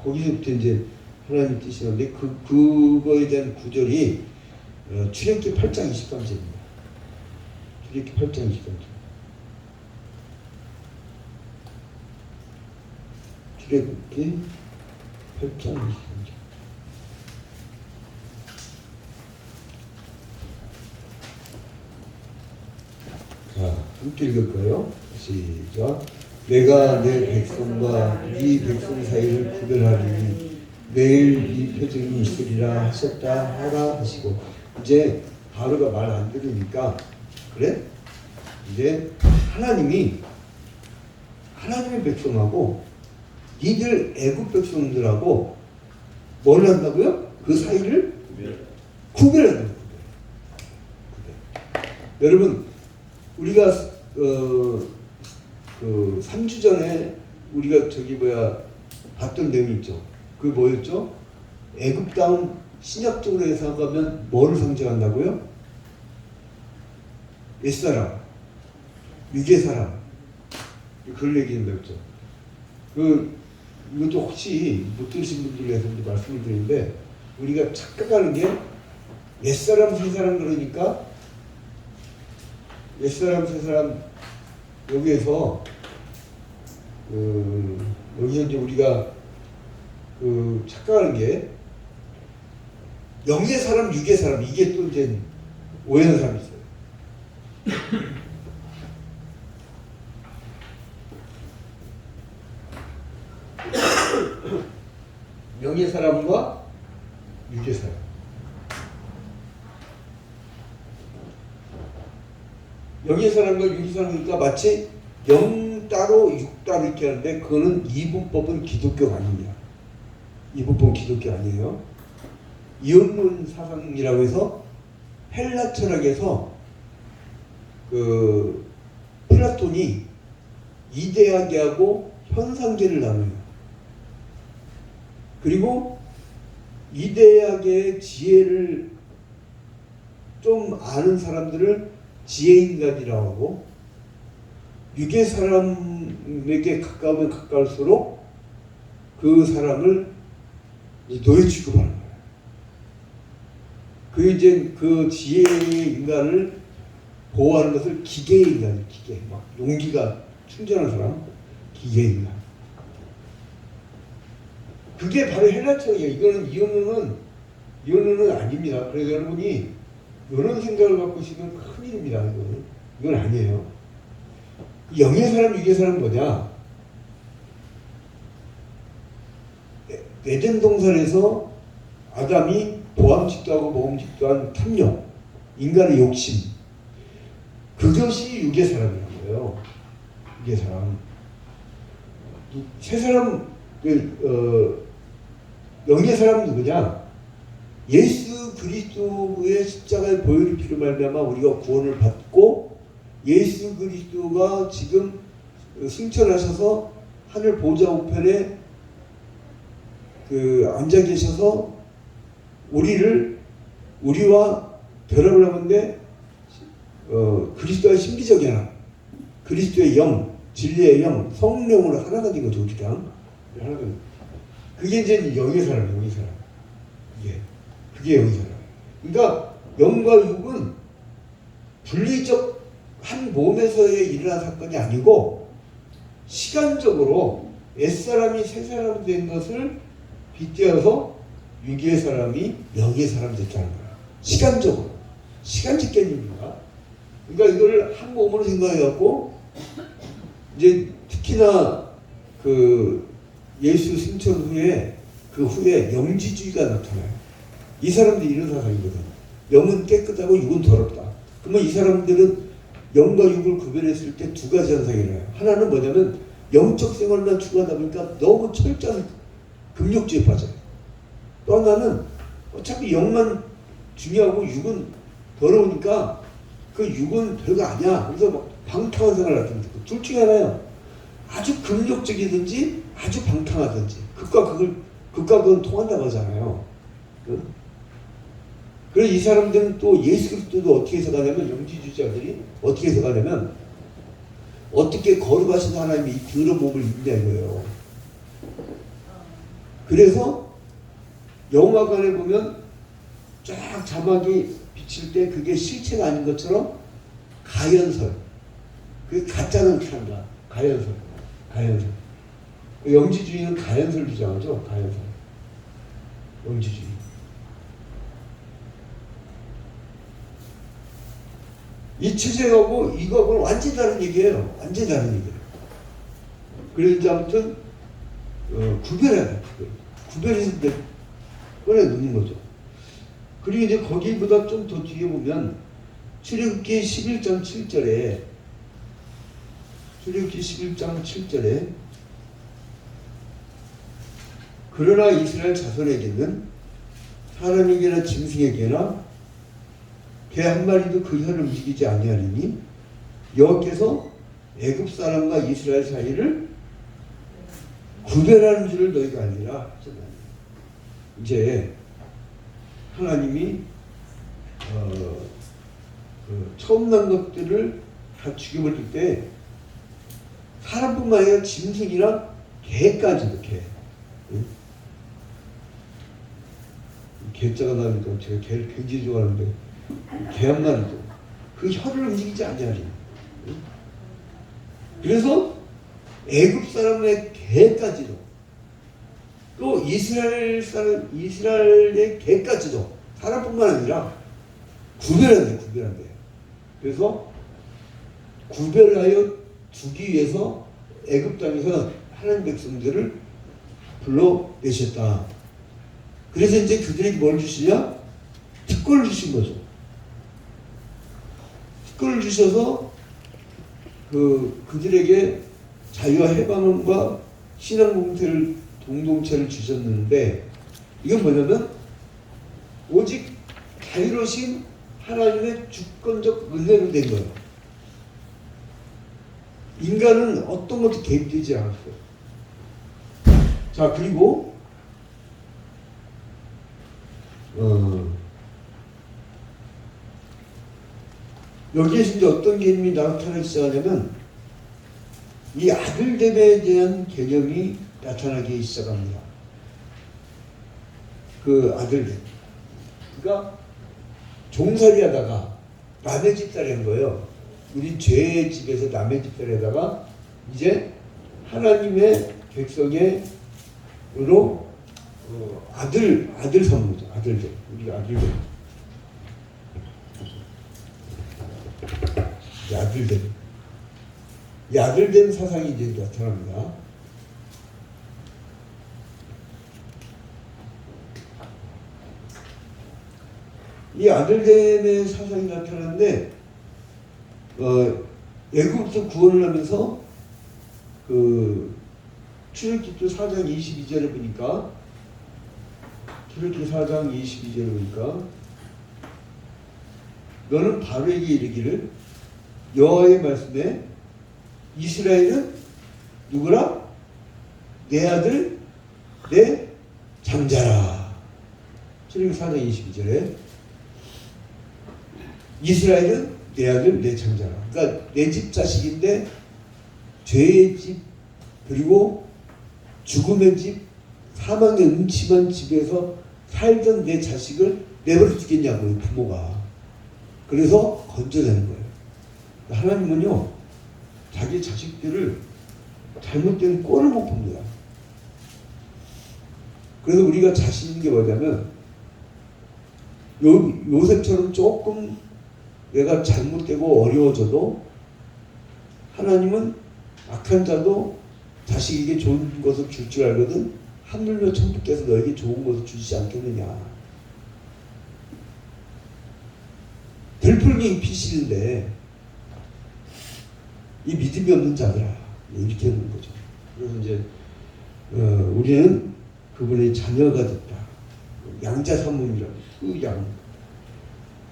거기서부터 이제 하나님 뜻이 나는데 그거에 대한 구절이 출애굽기 8장 23절입니다. 출애굽기 8장 23절. 출애굽기 8장 23절. 자, 함께 읽을까요? 시작. 내가 내 백성과 네 백성 사이를 구별하리니 내일 네 표정이 있으리라 하셨다 하라 하시고. 이제 바로가 말 안 들으니까 그래? 이제 하나님이 하나님의 백성하고 니들 애굽 백성들하고 뭘 한다고요? 그 사이를 구별한다고요. 여러분 우리가 그 3주 전에 우리가 봤던 내용이 있죠. 그게 뭐였죠? 애굽 땅 신약적으로 해석하면 뭐를 상징한다고요? 옛사람, 유괴사람. 그걸 얘기한다고 했죠. 이것도 혹시 못 들으신 분들 위해서 말씀을 드리는데, 우리가 착각하는 게 옛사람, 새사람 그러니까 옛사람, 새사람 여기에서 여기서 이제 우리가 착각하는 게 영의 사람, 육의 사람, 이게 또 이제 오해하는 사람이 있어요. 영의 사람과 육의 사람. 영의 사람과 육의 사람이니까 마치 영 따로 육 따로 이렇게 하는데 그거는 이분법은 기독교가 아닙니다. 이분법은 기독교 아니에요. 이혼론 사상이라고 해서 헬라 철학에서 그 플라톤이 이데아계하고 현상계를 나눠요. 그리고 이데아계의 지혜를 좀 아는 사람들을 지혜인간이라고 하고 육의 사람에게 가까우면 가까울수록 그 사람을 노예 취급하는 거예요. 그 이제 그 지혜의 인간을 보호하는 것을 기계의 인간이에요. 기계. 막 용기가 충전한 사람, 기계의 인간. 그게 바로 헬라 철학이에요. 이거는 이혼론은 아닙니다. 그래서 여러분이 이런 생각을 갖고 있으면 큰일입니다. 이건 아니에요. 영의 사람, 육의 사람 뭐냐? 에덴 동산에서 아담이 보암직도 하고 모험직도 한 탐욕, 인간의 욕심, 그것이 육의 사람이라는 거예요. 육의 사람. 세 사람, 영의 사람은 누구냐? 예수 그리스도의 십자가의 보혈의 피로 말미암아 우리가 구원을 받고 예수 그리스도가 지금 승천하셔서 하늘 보좌 우편에 앉아 계셔서 우리와 결합을 하는데 그리스도의 신비적인 하나, 그리스도의 영, 진리의 영, 성령으로 하나가 된 거죠. 우리랑 하나가 된 거. 그게 이제 영의 사람이에요. 영의 사람. 그게 영의 사람. 그러니까 영과 육은 분리적 한 몸에서의 일어난 사건이 아니고 시간적으로 옛사람이 새사람 된 것을 빗대어서 육의 사람이 영의 사람이 됐다는 거야. 시간적으로. 시간적 개념입니다. 그러니까 이걸 한 몸으로 생각해갖고 이제 특히나 그 예수 승천 후에 그 후에 영지주의가 나타나요. 이 사람들이 이런 사상이거든. 영은 깨끗하고 육은 더럽다. 그러면 이 사람들은 영과 육을 구별했을 때 두 가지 현상이 일어나요. 하나는 뭐냐면 영적 생활만 추구하다 보니까 너무 철저한 금욕주의에 빠져요. 또 하나는 어차피 영만 중요하고 육은 더러우니까 그 육은 별거 아니야. 그래서 막 방탕한 생활을 하던데 둘 중에 하나예요. 아주 금욕적이든지 아주 방탕하든지 극과 극은 통한다고 하잖아요. 그래서 이 사람들은 또 예수 그리스도도 어떻게 해석하냐면 영지주의자들이 어떻게 해석하냐면 어떻게 거룩하신 하나님이 이 더러운 몸을 입냐 이거예요. 그래서 영화관에 보면 쫙 자막이 비칠 때 그게 실체가 아닌 것처럼 가연설, 그게 가짜는 한다. 가연설. 영지주의는 가연설 주장하죠. 가연설. 영지주의. 이 체제하고 이거하고는 완전히 다른 얘기예요. 완전히 다른 얘기예요. 그래서 이제 아무튼 구별해야 돼. 구별해서 꺼내 놓는 거죠. 그리고 이제 거기보다 좀 더 뒤에 보면 출애굽기 11장 7절에 그러나 이스라엘 자손에게는 사람에게나 짐승에게나 개 한 마리도 그 혀를 움직이지 아니하리니 여호와께서 애굽 사람과 이스라엘 사이를 구별하는 줄을 너희가 알리라. 이제 하나님이 처음 난 것들을 다 죽여버릴 때 사람뿐만 아니라 짐승이나 개까지도 개. 개자가 나니까 제가 개를 굉장히 좋아하는데 개 한 마리도 그 혀를 움직이지 않냐니. 그래서 애굽 사람의 개까지도 또 이스라엘의 개까지도 사람뿐만 아니라 구별한대. 그래서 구별하여 주기 위해서 애굽 땅에서 하나님 백성들을 불러내셨다. 그래서 이제 그들에게 뭘 주시냐? 특권을 주신 거죠. 특권을 주셔서 그들에게 자유와 해방과 신앙 공동체를 주셨는데, 이건 뭐냐면 오직 자유로우신 하나님의 주권적 은혜로 된 거예요. 인간은 어떤 것도 개입되지 않았어요. 자, 그리고 여기에서 이제 어떤 개념이 나타나기 시작하냐면 이 아들됨에 대한 개념이 나타나기 시작합니다. 그 아들됨. 그러니까 종살이 하다가 남의 집살이 한 거예요. 우리 죄의 집에서 남의 집살이 하다가 이제 하나님의 백성으로 아들 선무죠. 아들됨. 우리가 아들됨. 이 아들됨 사상이 이제 나타납니다. 이 아들됨의 사상이 나타나는데 애굽부터 구원을 하면서 출애굽기 4장 22절에 보니까 너는 바로에게 이르기를 여호와의 말씀에 이스라엘은 누구라? 내 아들 내 장자라. 출애굽기 4장 22절에 이스라엘은 내 아들 내 장자라. 그러니까 내 집 자식인데 죄의 집 그리고 죽음의 집 사망의 음침한 집에서 살던 내 자식을 내버려 두겠냐고요, 부모가. 그래서 건져내는 거예요. 하나님은요 자기 자식들을 잘못된 꼴을 못 봅니다. 그래서 우리가 자신 있는 게 뭐냐면 요셉처럼 조금 내가 잘못되고 어려워져도 하나님은 악한 자도 자식에게 좋은 것을 줄 줄 알거든 하늘로 천부께서 너에게 좋은 것을 주시지 않겠느냐. 들풀기 피시는데 이 믿음이 없는 자들아 이렇게 하는 거죠. 그래서 이제 우리는 그분의 자녀가 됐다. 양자산문이라고 그 양.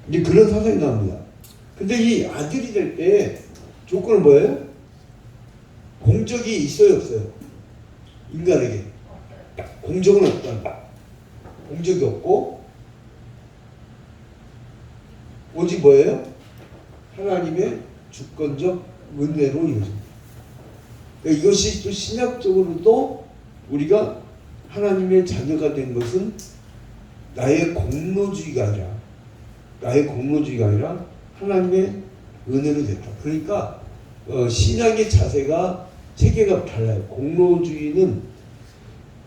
이제 그런 사상이 나옵니다. 근데 이 아들이 될 때 조건은 뭐예요? 공적이 있어요 없어요? 인간에게 공적은 없다. 공적이 없고 오직 뭐예요? 하나님의 주권적 은혜로 이루어집니다. 그러니까 이것이 또 신약적으로도 우리가 하나님의 자녀가 된 것은 나의 공로주의가 아니라 하나님의 은혜로 됐다. 그러니까 신앙의 자세가 체계가 달라요. 공로주의는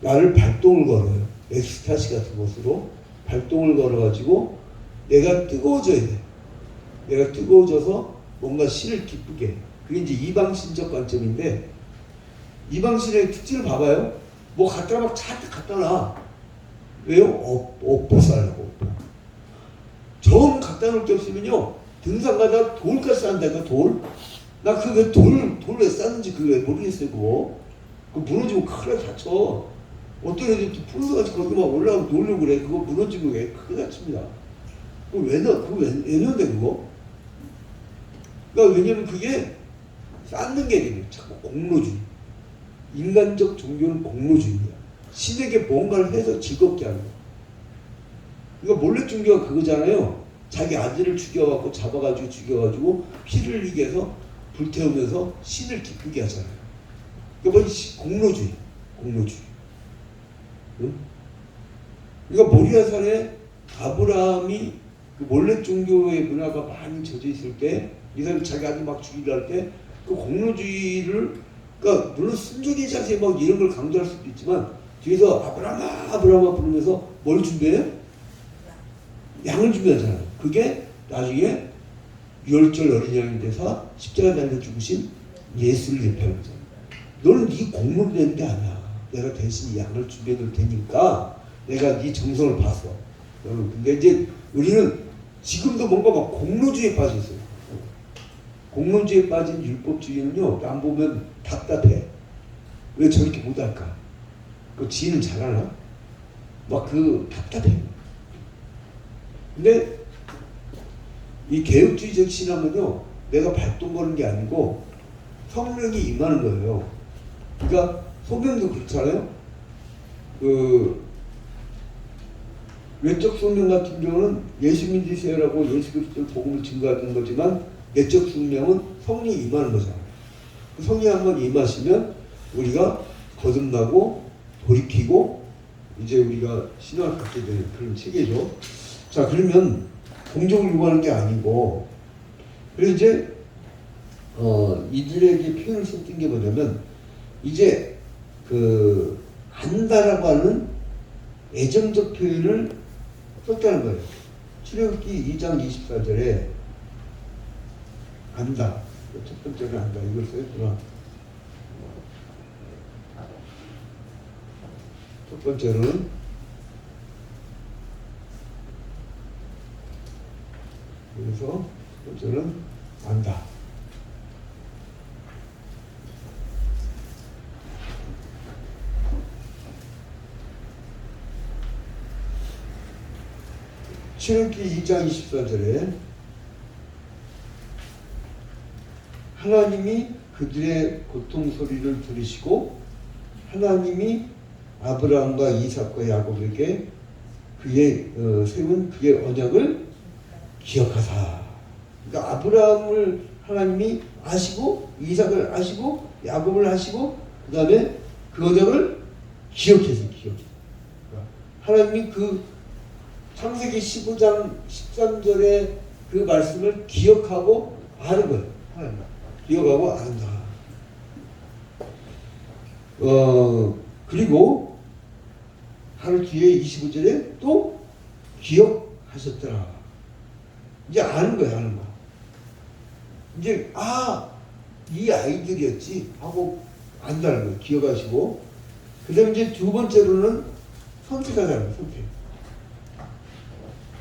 나를 발동을 걸어요. 엑스타시 같은 것으로 발동을 걸어가지고 내가 뜨거워져야 돼. 내가 뜨거워져서 뭔가 신을 기쁘게 해. 그게 이제 이방신적 관점인데 이방신의 특징을 봐봐요. 뭐 갖다가 막 잔뜩 갖다 놔. 왜요? 업보 살라고. 정 갖다 놓을 게 없으면요 등산 가다 돌까지 싼다니까. 돌. 나 그거 돌 왜 쌌는지 그거 왜 모르겠어요. 그거 무너지고 큰일 다쳐. 어떤 애들 풀어가지고 거기 막 올라가고 놀려고 그래. 그거 무너지고 왜 큰일 다칩니다. 그거 왜 넣는데 그거? 그러니까 왜냐면 그게 쌓는 게 아니에요. 자꾸 공로주의. 인간적 종교는 공로주의입니다. 신에게 뭔가를 해서 즐겁게 하는 거. 그러니까 몰래 종교가 그거잖아요. 자기 아들을 잡아가지고 죽여가지고 피를 흘리게 해서 불태우면서 신을 기쁘게 하잖아요. 그러니까 공로주의. 응? 그러니까 모리아산에 아브라함이 그 몰래 종교의 문화가 많이 젖어 있을 때 이 사람이 자기 아들 막 죽이려 할 때 그 공로주의를 그러니까 물론 순종의 자세 막 이런 걸 강조할 수도 있지만 뒤에서 아브라함아 부르면서 뭘 준비해요? 양을 준비하잖아요. 그게 나중에 유월절 어린 양이 돼서 십자가 달려 죽으신 예수를 대표하는 거잖아요. 너는 네 공로를 내는 게 아니야. 내가 대신 양을 준비해 놓을 테니까 내가 네 정성을 봤어. 근데 이제 우리는 지금도 뭔가 막 공로주의에 빠져 있어요. 공로주의에 빠진 율법주의는요, 남 보면 답답해. 왜 저렇게 못할까? 그 지는 잘하나? 막 그 답답해. 근데 이 개혁주의적 신앙은요, 내가 발동 거는 게 아니고 성령이 임하는 거예요. 그러니까 소명도 그렇잖아요. 그 외적 성령 같은 경우는 예수 믿으세요라고 예수 그리스도 복음을 증거하는 거지만 내적 성령은 성령이 임하는 거잖아요. 그 성령이 한번 임하시면 우리가 거듭나고 돌이키고 이제 우리가 신앙을 갖게 되는 그런 체계죠. 자, 그러면 공적을 요구하는 게 아니고, 그래서 이제 이들에게 표현을 썼던 게 뭐냐면, 이제 그 안다라고 하는 애정적 표현을 썼다는 거예요. 출애굽기 2장 24절에 안다, 첫 번째는 안다, 이걸 써있구나. 첫 번째는 그래서 첫 번째는 안다. 출애굽기 2장 24절에 하나님이 그들의 고통 소리를 들으시고 하나님이 아브라함과 이삭과 야곱에게 그의 세운 그의 언약을 기억하사. 그러니까 아브라함을 하나님이 아시고 이삭을 아시고 야곱을 아시고 그 다음에 그 언약을 기억해서 그러니까 하나님이 그 창세기 15장 13절의 그 말씀을 기억하고 아는 거예요. 하나님 기억하고 안다. 그리고 하루 뒤에 25절에 또 기억하셨더라. 이제 아는 거야, 아는 거. 이제 이 아이들이었지 하고 안다는 거예요. 기억하시고. 그 다음에 이제 두 번째로는 선택하자는 거예요. 선택.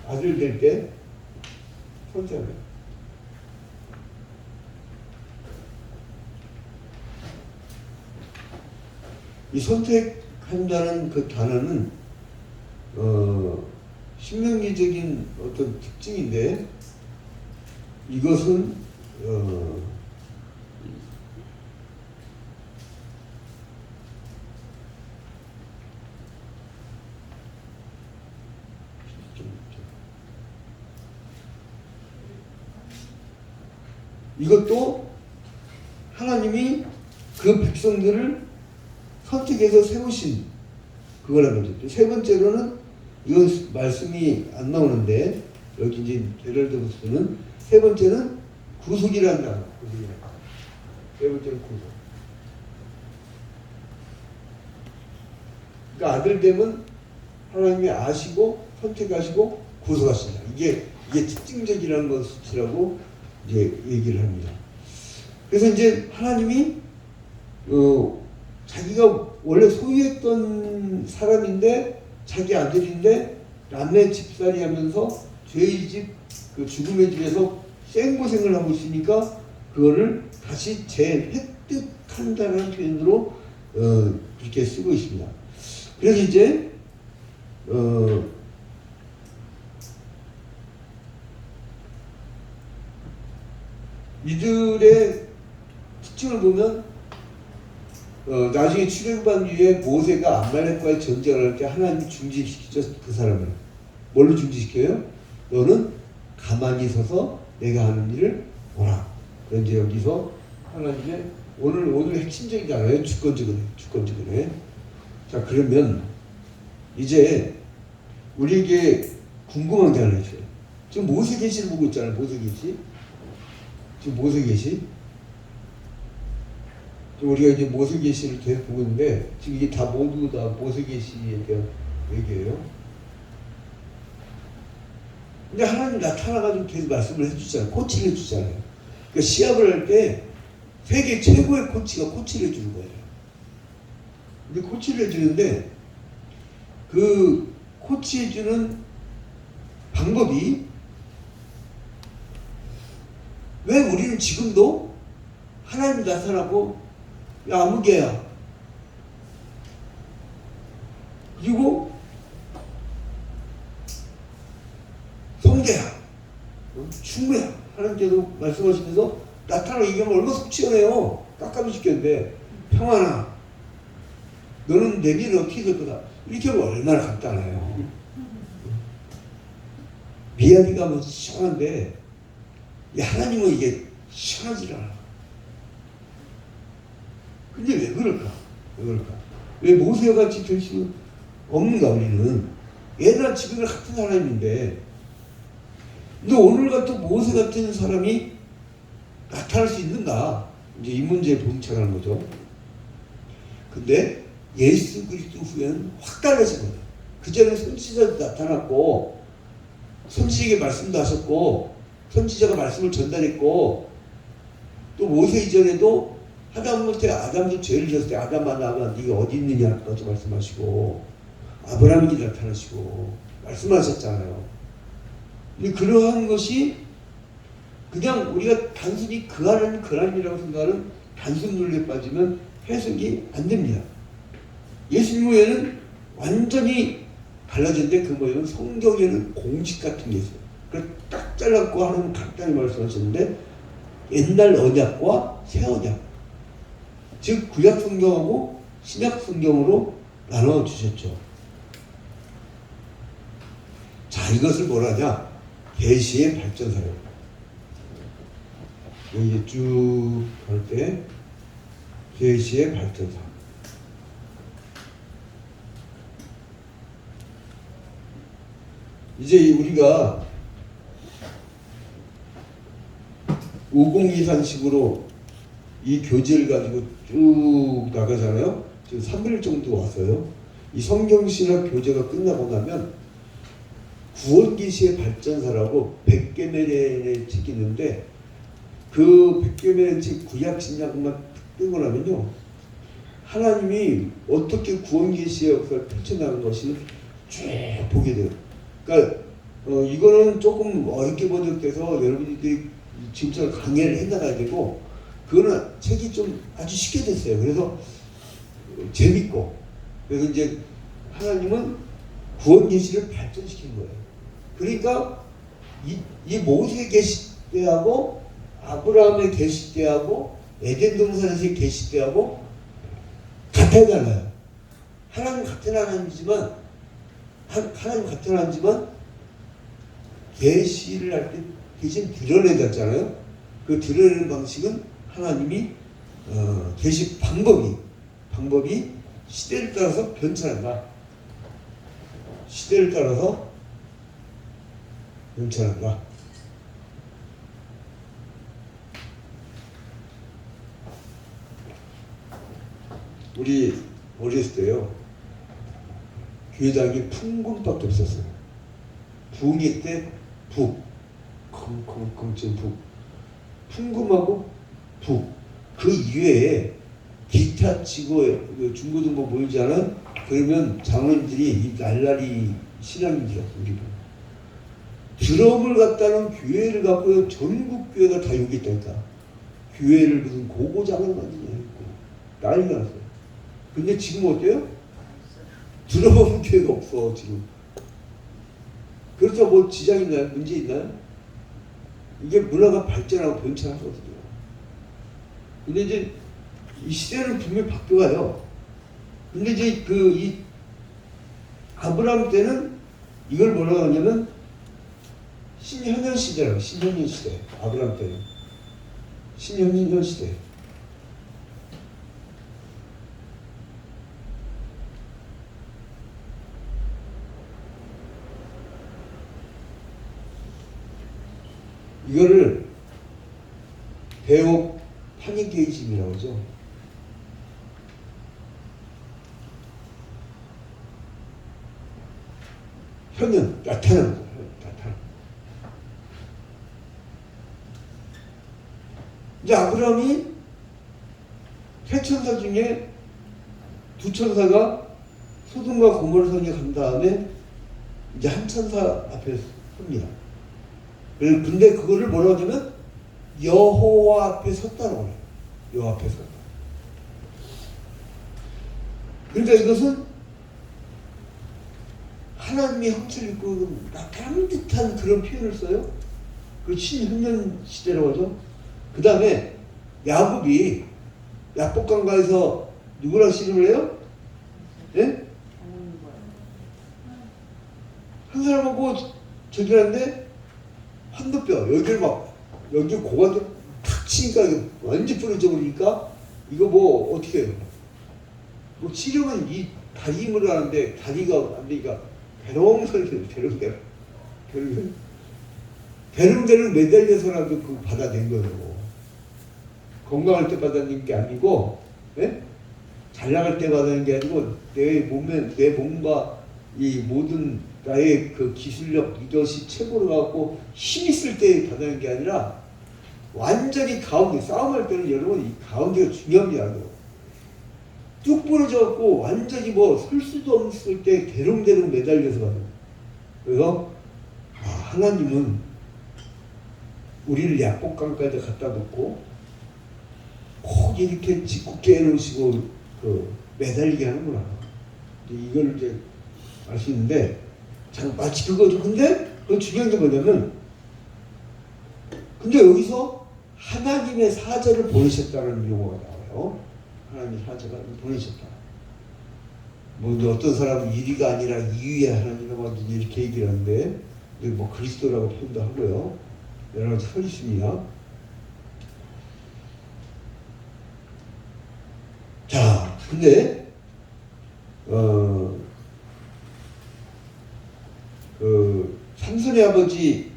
아들 될 때 선택하는 거예요. 이 선택한다는 그 단어는 신명기적인 어떤 특징인데 이것은 이것도 하나님이 그 백성들을 선택해서 세우신 그거라는 거죠. 세 번째로는 이건 말씀이 안 나오는데 여기 이제 게럴드부스는 세 번째는 구속이라는 단어. 세 번째는 구속. 그러니까 아들됨은 하나님이 아시고 선택하시고 구속하신다. 이게 특징적이라는 것이라고 이제 얘기를 합니다. 그래서 이제 하나님이 자기가 원래 소유했던 사람인데 자기 아들인데 남의 집살이 하면서 죄의 집, 그 죽음의 집에서 생고생을 하고 있으니까 그거를 다시 재획득한다는 표현으로 그렇게 쓰고 있습니다. 그래서 이제 이들의 특징을 보면 나중에 출애굽한 뒤에 모세가 아말렉과의 전쟁을 할 때 하나님이 중지시키죠. 그 사람을 뭘로 중지시켜요? 너는 가만히 서서 내가 하는 일을 보라. 그런데 여기서 하나님의 오늘 핵심적이잖아요. 주권적으로. 자, 그러면 이제 우리에게 궁금한 게 하나 있어요. 지금 모세계시를 보고 있잖아요. 모세계시. 지금 모세계시. 우리가 이제 모세계시를 계속 보고 있는데 지금 이게 다 모두 다 모세계시에 대한 얘기예요. 근데 하나님 나타나가지고 계속 말씀을 해주잖아요. 코치를 해주잖아요. 그러니까 시합을 할 때 세계 최고의 코치가 코치를 해주는 거예요. 근데 코치를 해주는데 그 코치해주는 방법이 왜 우리는 지금도 하나님이 나타나고 야 아무개야 그리고 성대야 충무야 하나님께서 말씀하시면서 나타나고 얘기하면 얼마나 속 시원해요. 깜깜이 죽겠는데 평안아 너는 내 미래는 어떻게 될 거다 이렇게 하면 얼마나 간단해요. 미야리가 하면 시원한데 하나님은 이게 시원하지 않아. 근데 왜 그럴까? 왜 모세와 같이 될 수 없는가 우리는? 옛날 지금이랑 같은 사람인데 근데 오늘 같은 모세 같은 사람이 나타날 수 있는가? 이제 이 문제에 봉착하는 거죠. 근데 예수 그리스도 후에는 확 달라진 거예요. 그전에 선지자도 나타났고 선지자에게 말씀도 하셨고 선지자가 말씀을 전달했고 또 모세 이전에도 하다못해 아담도 죄를 지었을 때 아담아 나가 네가 어디 있느냐까지 말씀하시고 아브라함이 나타나시고 말씀하셨잖아요. 근데 그러한 것이 그냥 우리가 단순히 그 하나님 그 하나님이라고 생각하는 단순 논리에 빠지면 해석이 안 됩니다. 예수님 후에는 완전히 달라졌는데 그 뭐냐면 성경에는 공식 같은 게 있어요. 그걸 딱 잘랐고 하나님 간단히 말씀하셨는데 옛날 언약과 새 언약 즉 구약 성경하고 신약 성경으로 나눠 주셨죠. 자 이것을 뭐라 하냐 계시의 발전사예요. 여기 쭉 갈 때 계시의 발전사 이제 우리가 5023식으로 이 교재를 가지고 쭉 나가잖아요. 지금 3일 정도 왔어요. 이 성경신학 교재가 끝나고 나면 구원계시의 발전사라고 백계매련의 책이 있는데 그 백계매련 책 구약 신약만 뜨고 나면요 하나님이 어떻게 구원계시의 역사를 펼쳐나가는 것을 쭉 보게 돼요. 그러니까 이거는 조금 어렵게 번역돼서 여러분들이 지금처럼 강의를 해나가야 되고 그거는 책이 좀 아주 쉽게 됐어요. 그래서 재밌고 그래서 이제 하나님은 구원 계시를 발전시킨 거예요. 그러니까 이 모세 계시 때하고 아브라함의 계시 때하고 에덴 동산에서의 계시 때하고 같아잖아요. 하나님 같은 하나님이지만 하나님 같은 하나님이지만 계시를 할 때 계시는 드러내잖아요. 그 드러내는 방식은 하나님이 계시 방법이 시대를 따라서 변천한다. 시대를 따라서 변천한다. 우리 어렸을 때요 교회당이 풍금밖에 없었어요. 부흥회 때 북, 컹컹컹 북, 풍금하고 북. 그 이외에 기타 치고 중고등부 모이잖아. 그러면 장로님들이 이 날라리 신앙인들이었어. 우리 드럼을 갖다는 교회를 갖고 전국 교회가 다 여기 있다니까. 교회를 무슨 고고장을 만드냐 했고 난리가 났어요. 근데 지금 어때요? 들어보는 교회가 없어 지금. 그래서 뭐 지장 있나요? 문제 있나요? 이게 문화가 발전하고 변천하거든요. 근데 이제 이 시대는 분명히 바뀌어가요. 근데 이제 이 아브라함 때는 이걸 뭐라고 하냐면 신현현 시대라고. 신현현 시대. 아브라함 때는 신현현 시대. 이거를 대옥 파니케이즘이라고 하죠. 현현, 나타나는 거예요. 나타나. 이제 아브라함이 세 천사 중에 두 천사가 소돔과 고모라 성에 간 다음에 이제 한 천사 앞에 섭니다. 근데 그거를 뭐라고 하냐면 여호와 앞에 섰다고 해요. 여호와 앞에 섰다. 그러니까 이것은 하나님의 형체를 입고 나타나는 듯한 그런 표현을 써요. 그 신hun년 시대라고 하죠. 그 다음에 야곱이 야복강가에서 누구랑 씨름을 해요? 예? 한 사람하고 저기 하는데 환도뼈 여기를 막 여기 고관절 탁 치니까 이거 완전 부러져 버리니까 이거 뭐 어떻게 해요? 뭐 치료는 이 다리 힘으로 하는데 다리가 안 되니까 대롱대롱 매달려서라도 그 받아낸 거예요. 건강할 때 받아낸 게 아니고, 예? 잘 나갈 때 받아낸 게 아니고 내 몸과 이 모든 나의 그 기술력 이것이 최고로 갖고 힘 있을 때 받아낸 게 아니라 완전히 가운데 싸움할 때는 여러분 이 가운데가 중요합니다. 뚝 부러져갖고 완전히 뭐 설 수도 없을 때 대롱대롱 매달려서 가는. 그래서 하나님은 우리를 약복강까지 갖다 놓고 꼭 이렇게 짓궂게 해놓으시고 그 매달리게 하는구나. 이걸 이제 알 수 있는데 참 마치 그거죠. 근데 그 중요한 게 뭐냐면 근데 여기서 하나님의 사자를 보내셨다는 용어가 나와요. 하나님의 사자가 보내셨다. 뭐 어떤 사람은 1위가 아니라 2위의 하나님이라고 이렇게 얘기를 하는데 뭐 그리스도라고 표현도 하고요. 여러 가지 설이 있습니다. 자, 근데 그 삼손의 아버지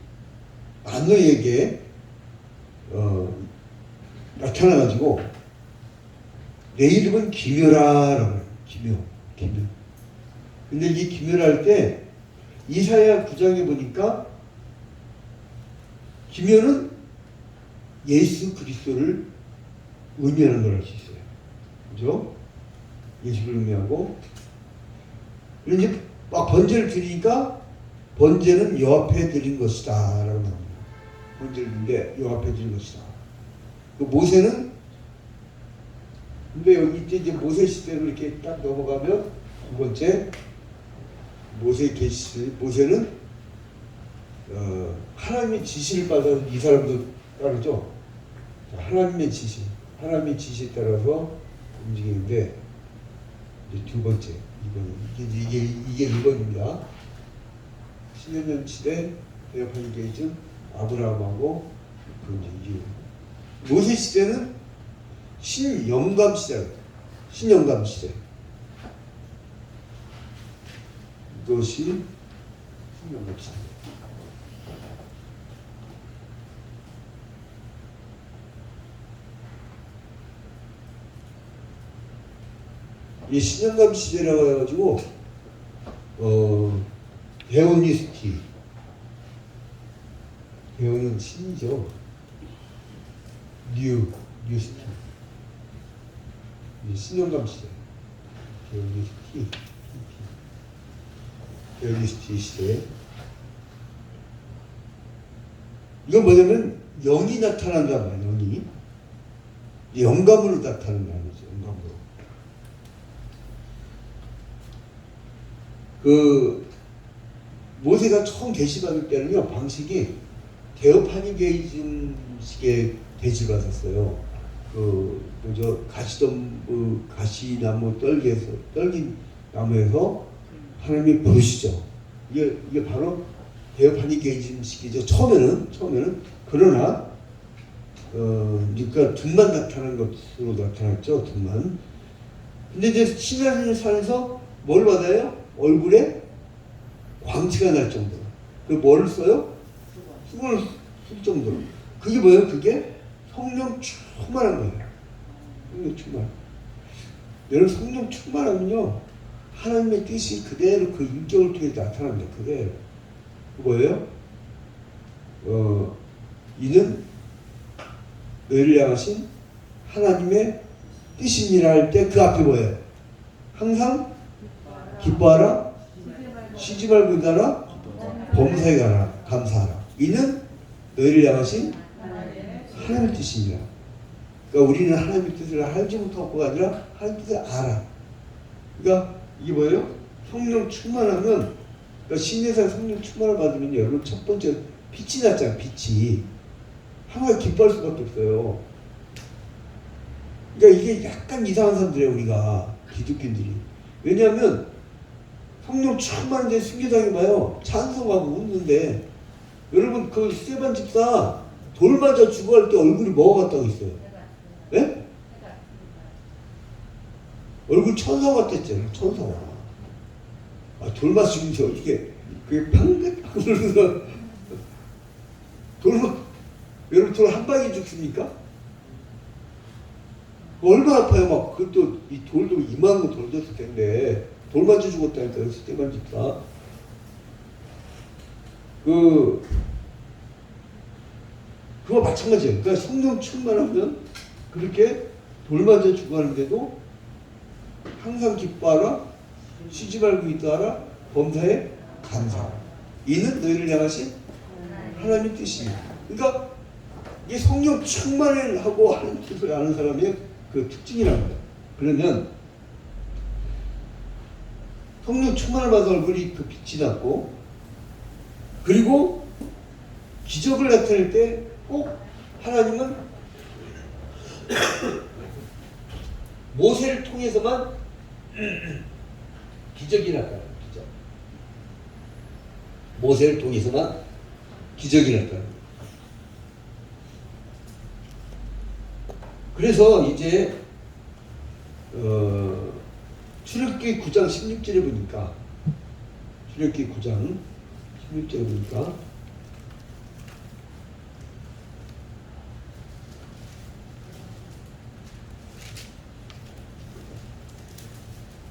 마노에게 나타나가지고 내 이름은 기묘라라고 해요. 기묘. 근데 이 기묘랄 때 이사야 9장에 보니까 기묘는 예수 그리스도를 의미하는 걸 알 수 있어요. 그죠? 예수를 의미하고 이제 막 번제를 드리니까 번제는 여 앞에 드린 것이다 라고 나옵니다. 번제를 드린데 여 앞에 드린 것이다. 그 모세는 근데 여기 이제 모세 시대로 이렇게 딱 넘어가면 두 번째 모세 계시 모세는 하나님의 지시를 받아서 이 사람도 따르죠. 하나님의 지시에 따라서 움직이는데 이제 두 번째 이게 1번입니다. 신년년 시대 대역한 게이즘 아브라함하고 그 이제 모세 시대는 신영감 시대. 이것이 신영감 시대. 이 신영감 시대라고 해가지고 데오니스티 데오는 신이죠. 뉴스티 신영감 시대 데오니스티 시대. 이건 뭐냐면 영이 나타난단 말이에요. 영이 영감으로 나타난다는 거죠. 영감으로. 그 모세가 처음 계시받을 때는요 방식이 데오파니게이즘식의 대지를 받았어요. 그 뭐죠 가시나무 떨긴 나무에서 하나님이 부르시죠. 이게 바로 데오파니게이즘식이죠. 처음에는 그러나 그러니까 등만 나타난 것으로 나타났죠. 등만. 근데 이제 시나산에서 뭘 받아요? 얼굴에 광채가 날 정도로. 그 뭐를 써요? 수건을 쓸 정도로. 그게 뭐예요? 그게 성령 충만한 거예요. 성령 충만. 여러분 성령 충만하면요 하나님의 뜻이 그대로 그 인격을 통해 나타납니다. 그대로. 뭐예요? 이는 너희를 향하신 하나님의 뜻입니다 할 때 그 앞에 뭐예요? 항상 기뻐하라. 쉬지 말고 일하라. 범사에 가라. 감사하라. 이는 너희를 향하신 하나님의 뜻이니라. 그러니까 우리는 하나님의 뜻을 알지 못하고가 아니라 하나님의 뜻을 알아. 그러니까 이게 뭐예요? 성령 충만하면, 그러니까 신내산 성령 충만을 받으면 여러분 첫 번째 빛이 났잖아. 빛이 항상 기뻐할 수밖에 없어요. 그러니까 이게 약간 이상한 사람들이에요. 우리가 기독교인들이. 왜냐하면 성령 충만한데 순교당해 봐요. 찬송하고 웃는데, 여러분 그 스테반 집사 돌 맞아 죽어갈 때 얼굴이 뭐가 같다고 했어요? 예? 얼굴 천사 같았잖아요. 천사. 돌 맞아 죽으면서 어떻게 그게 방긋방긋 돌로, 여러분 돌 한 방에 죽습니까? 얼마나 아파요. 막 그것도 이 돌도 이만한 거 돌렸을 텐데 돌 맞아 죽었다니까요. 스테반 집사. 그거 마찬가지예요. 그러니까 성령 충만하면 그렇게 돌 맞아 죽어가는데도 항상 기뻐하라. 쉬지 말고 있다하라. 범사에 감사하라. 이는 너희를 향하신 하나님의 뜻이에요. 그러니까 이 성령 충만을 하고 하는 뜻을 아는 사람의 그 특징이라는 거예요. 그러면 성령 충만을 받은 얼굴이 그 빛이 났고, 그리고 기적을 나타낼 때 꼭 하나님은 모세를 통해서만 기적이 나타나요. 기적. 모세를 통해서만 기적이 나타나요. 그래서 이제 출애굽기 9장 16절에 보니까, 출애굽기 9장 16절에 보니까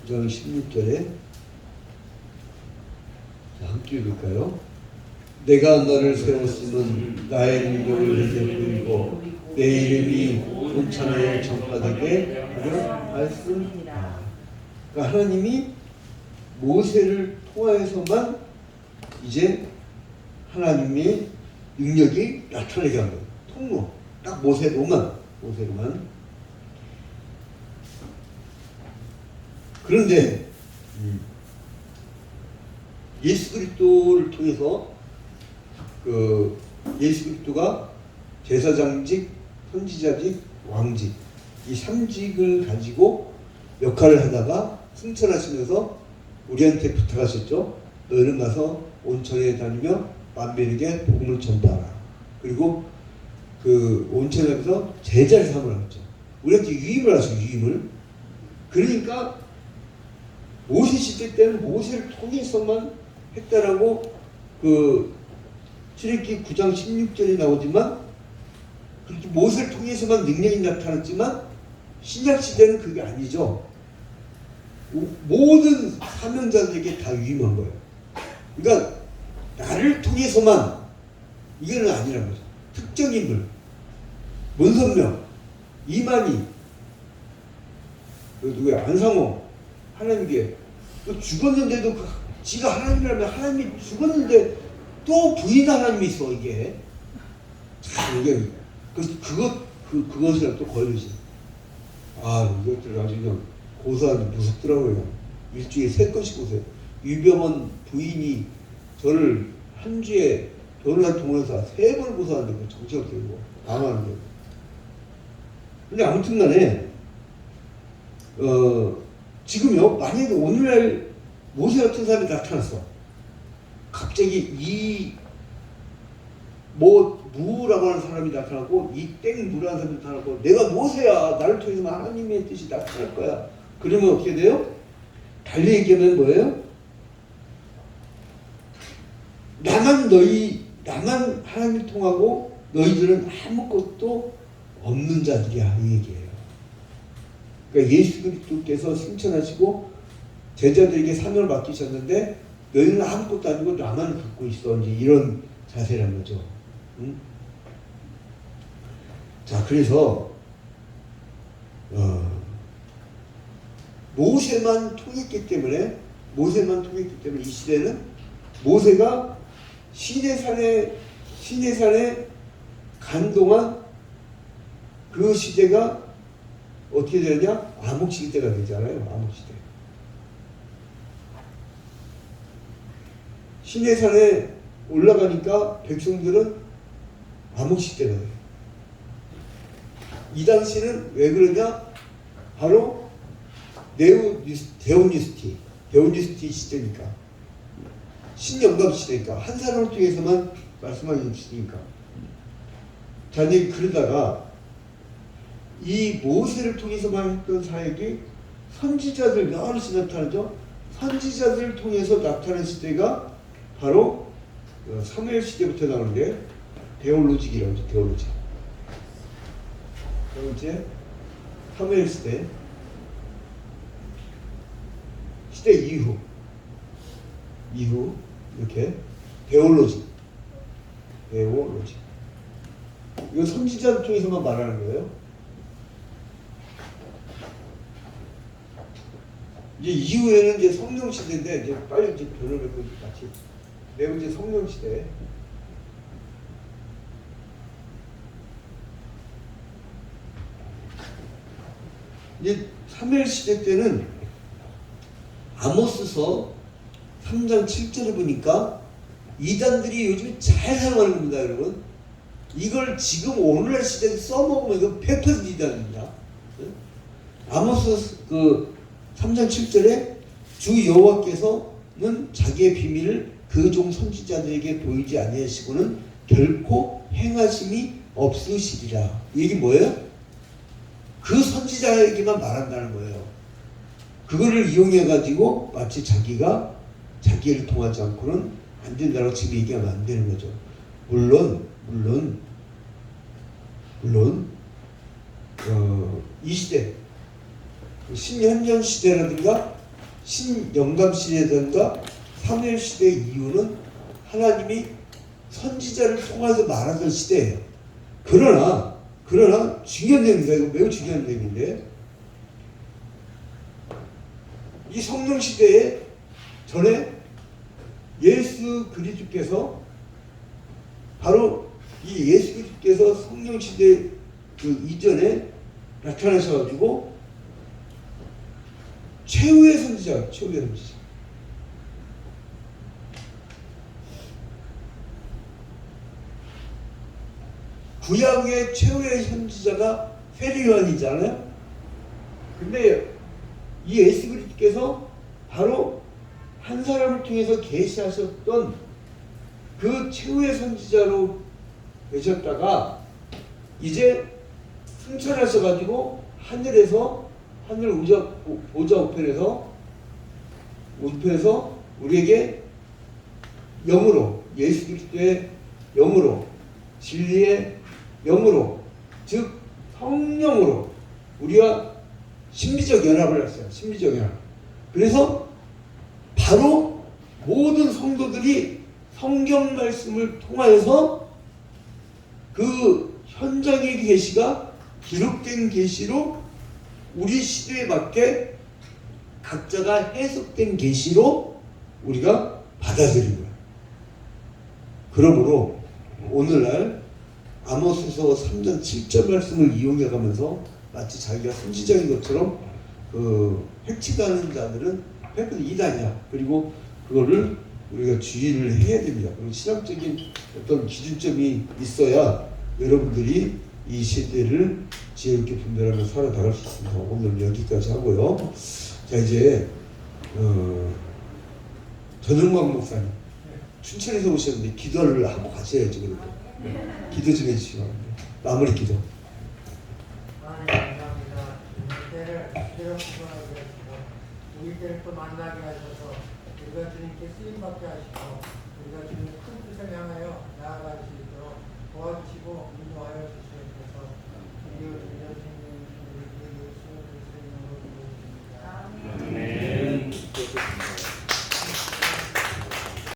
구장 16절에 함께 읽을까요? 내가 너를 세웠음은 나의 능력을 내게 보이고 내 이름이 온 천하에 전파되게 하려 말씀이라. 그러니까 하나님이 모세를 통하여서만 이제 하나님의 능력이 나타나게 한 거예요. 통로. 딱 모세로만. 그런데 예수 그리스도를 통해서 예수 그리스도가 제사장직, 선지자직, 왕직, 이 3직을 가지고 역할을 하다가 승천하시면서 우리한테 부탁하셨죠. 너희는 가서 온천에 다니며 만민에게 복음을 전파하라. 그리고 그 온천에서 제자를 삼으라 했죠. 우리한테 유임을 하시고, 유임을. 그러니까 모세 시대 때는 모세를 통해서만 했다라고 그 출애굽기 9장 16절에 나오지만, 그렇게 모세를 통해서만 능력이 나타났지만 신약 시대는 그게 아니죠. 모든 사명자들에게 다 위임한 거예요. 그러니까 나를 통해서만, 이거는 아니라는 거죠. 특정 인물, 문선명, 이만희, 누구야, 안상호, 하나님께 죽었는데도 지가 하나님이라면 하나님이 죽었는데 또 부인 하나님이 있어. 이게 참, 이게 그것이랑 또 걸리지. 이것들 아주 그냥 고소하는데 무섭더라고요. 일주일에 3건씩 오세요. 유병원 부인이 저를 한 주에 결혼한 동호회사 3번 고소하는데 그 정치가 되고 당하는데. 근데 아무튼 간에 지금요, 만약에 오늘날 모세 같은 사람이 나타났어. 갑자기 무라고 하는 사람이 나타나고, 무라는 사람이 나타나고, 내가 모세야, 나를 통해서 하나님의 뜻이 나타날 거야. 그러면 어떻게 돼요? 달리 얘기하면 뭐예요? 나만 하나님을 통하고 너희들은 아무것도 없는 자들이야, 이 얘기예요. 그러니까 예수 그리스도께서 승천하시고 제자들에게 사명을 맡기셨는데 너희는 아무것도 아니고 나만 갖고 있어, 이제 이런 자세란 거죠. 응? 자, 그래서 모세만 통했기 때문에 모세만 통했기 때문에 이 시대는 모세가 시내산에 간 동안 그 시대가 어떻게 되느냐? 암흑시대가 되잖아요. 암흑시대. 시내산에 올라가니까 백성들은 암흑시대가 돼요. 이 당시는 왜 그러냐? 바로 데오니스티 시대니까, 신영감 시대니까, 한 사람을 통해서만 말씀하는 시대니까. 자, 이제 그러다가 이 모세를 통해서만 했던 사역이 선지자들, 여럿이 나타나죠. 선지자들을 통해서 나타난 시대가 바로 사무엘 시대부터 나오는데 데올로직이라고 하죠. 데올로직. 두 번째 사무엘 시대 이후 이렇게 데올로직. 이거 선지자를 통해서만 말하는 거예요. 이제 이후에는 이제 성령 시대인데, 이제 빨리 이제 변호를 같이 네 번째 성령 시대. 이제 사무엘 시대 때는 아모스서 3장 7절을 보니까 이단들이 요즘 잘 사용하는 겁니다, 여러분. 이걸 지금 오늘날 시대에 써먹으면 이거 100% 이단입니다. 아모스 3장 7절에 주 여호와께서는 자기의 비밀을 그 종 선지자들에게 보이지 아니하시고는 결코 행하심이 없으시리라. 이게 뭐예요? 그 선지자에게만 말한다는 거예요. 그거를 이용해 가지고 마치 자기를 통하지 않고는 안 된다고 지금 얘기하면 안 되는 거죠. 물론 이 시대, 신현전 시대라든가 신영감 시대라든가 사무엘 시대 이유는 하나님이 선지자를 통해서 말하던 시대예요. 그러나 중요한 내용입니다. 이거 매우 중요한 내용인데, 이 성령 시대에 전에 예수 그리스도께서 바로 이 예수 그리스도께서 성령 시대 그 이전에 나타나셔가지고 최후의 선지자. 구약의 최후의 선지자가 세례요한이잖아요. 근데 이 예수 그리스도께서 바로 한 사람을 통해서 계시하셨던 그 최후의 선지자로 되셨다가 이제 승천하셔가지고 하늘에서 하늘 보좌 우편에서 우리에게 영으로, 예수 그리스도의 영으로, 진리의 영으로, 즉 성령으로 우리가 신비적 연합을 했어요. 신비적 연합. 그래서 바로 모든 성도들이 성경 말씀을 통하여서 그 현장의 계시가 기록된 계시로 우리 시대에 맞게 각자가 해석된 계시로 우리가 받아들인 거예요. 그러므로 오늘날 아모스서 3장 7절 말씀을 이용해 가면서 마치 자기가 선지자인 것처럼 획치하는 자들은 100% 이단이야. 그리고 그거를 우리가 주의를 해야 됩니다. 그리고 신학적인 어떤 기준점이 있어야 여러분들이 이 시대를 지혜롭게 분별하며 살아나갈 수 있습니다. 오늘 여기까지 하고요. 자, 이제 전영광 목사님 춘천에서 오셨는데 기도를 하고 가셔야죠. 그래도 기도 좀 해주시기 바랍니다. 마무리 기도. 감사합니다. 우리들을 또 만나게 하셔서 우리가 주님께 쓰임받게 하시고 우리가 주님의 큰 뜻을 향하여 나아갈 수 있도록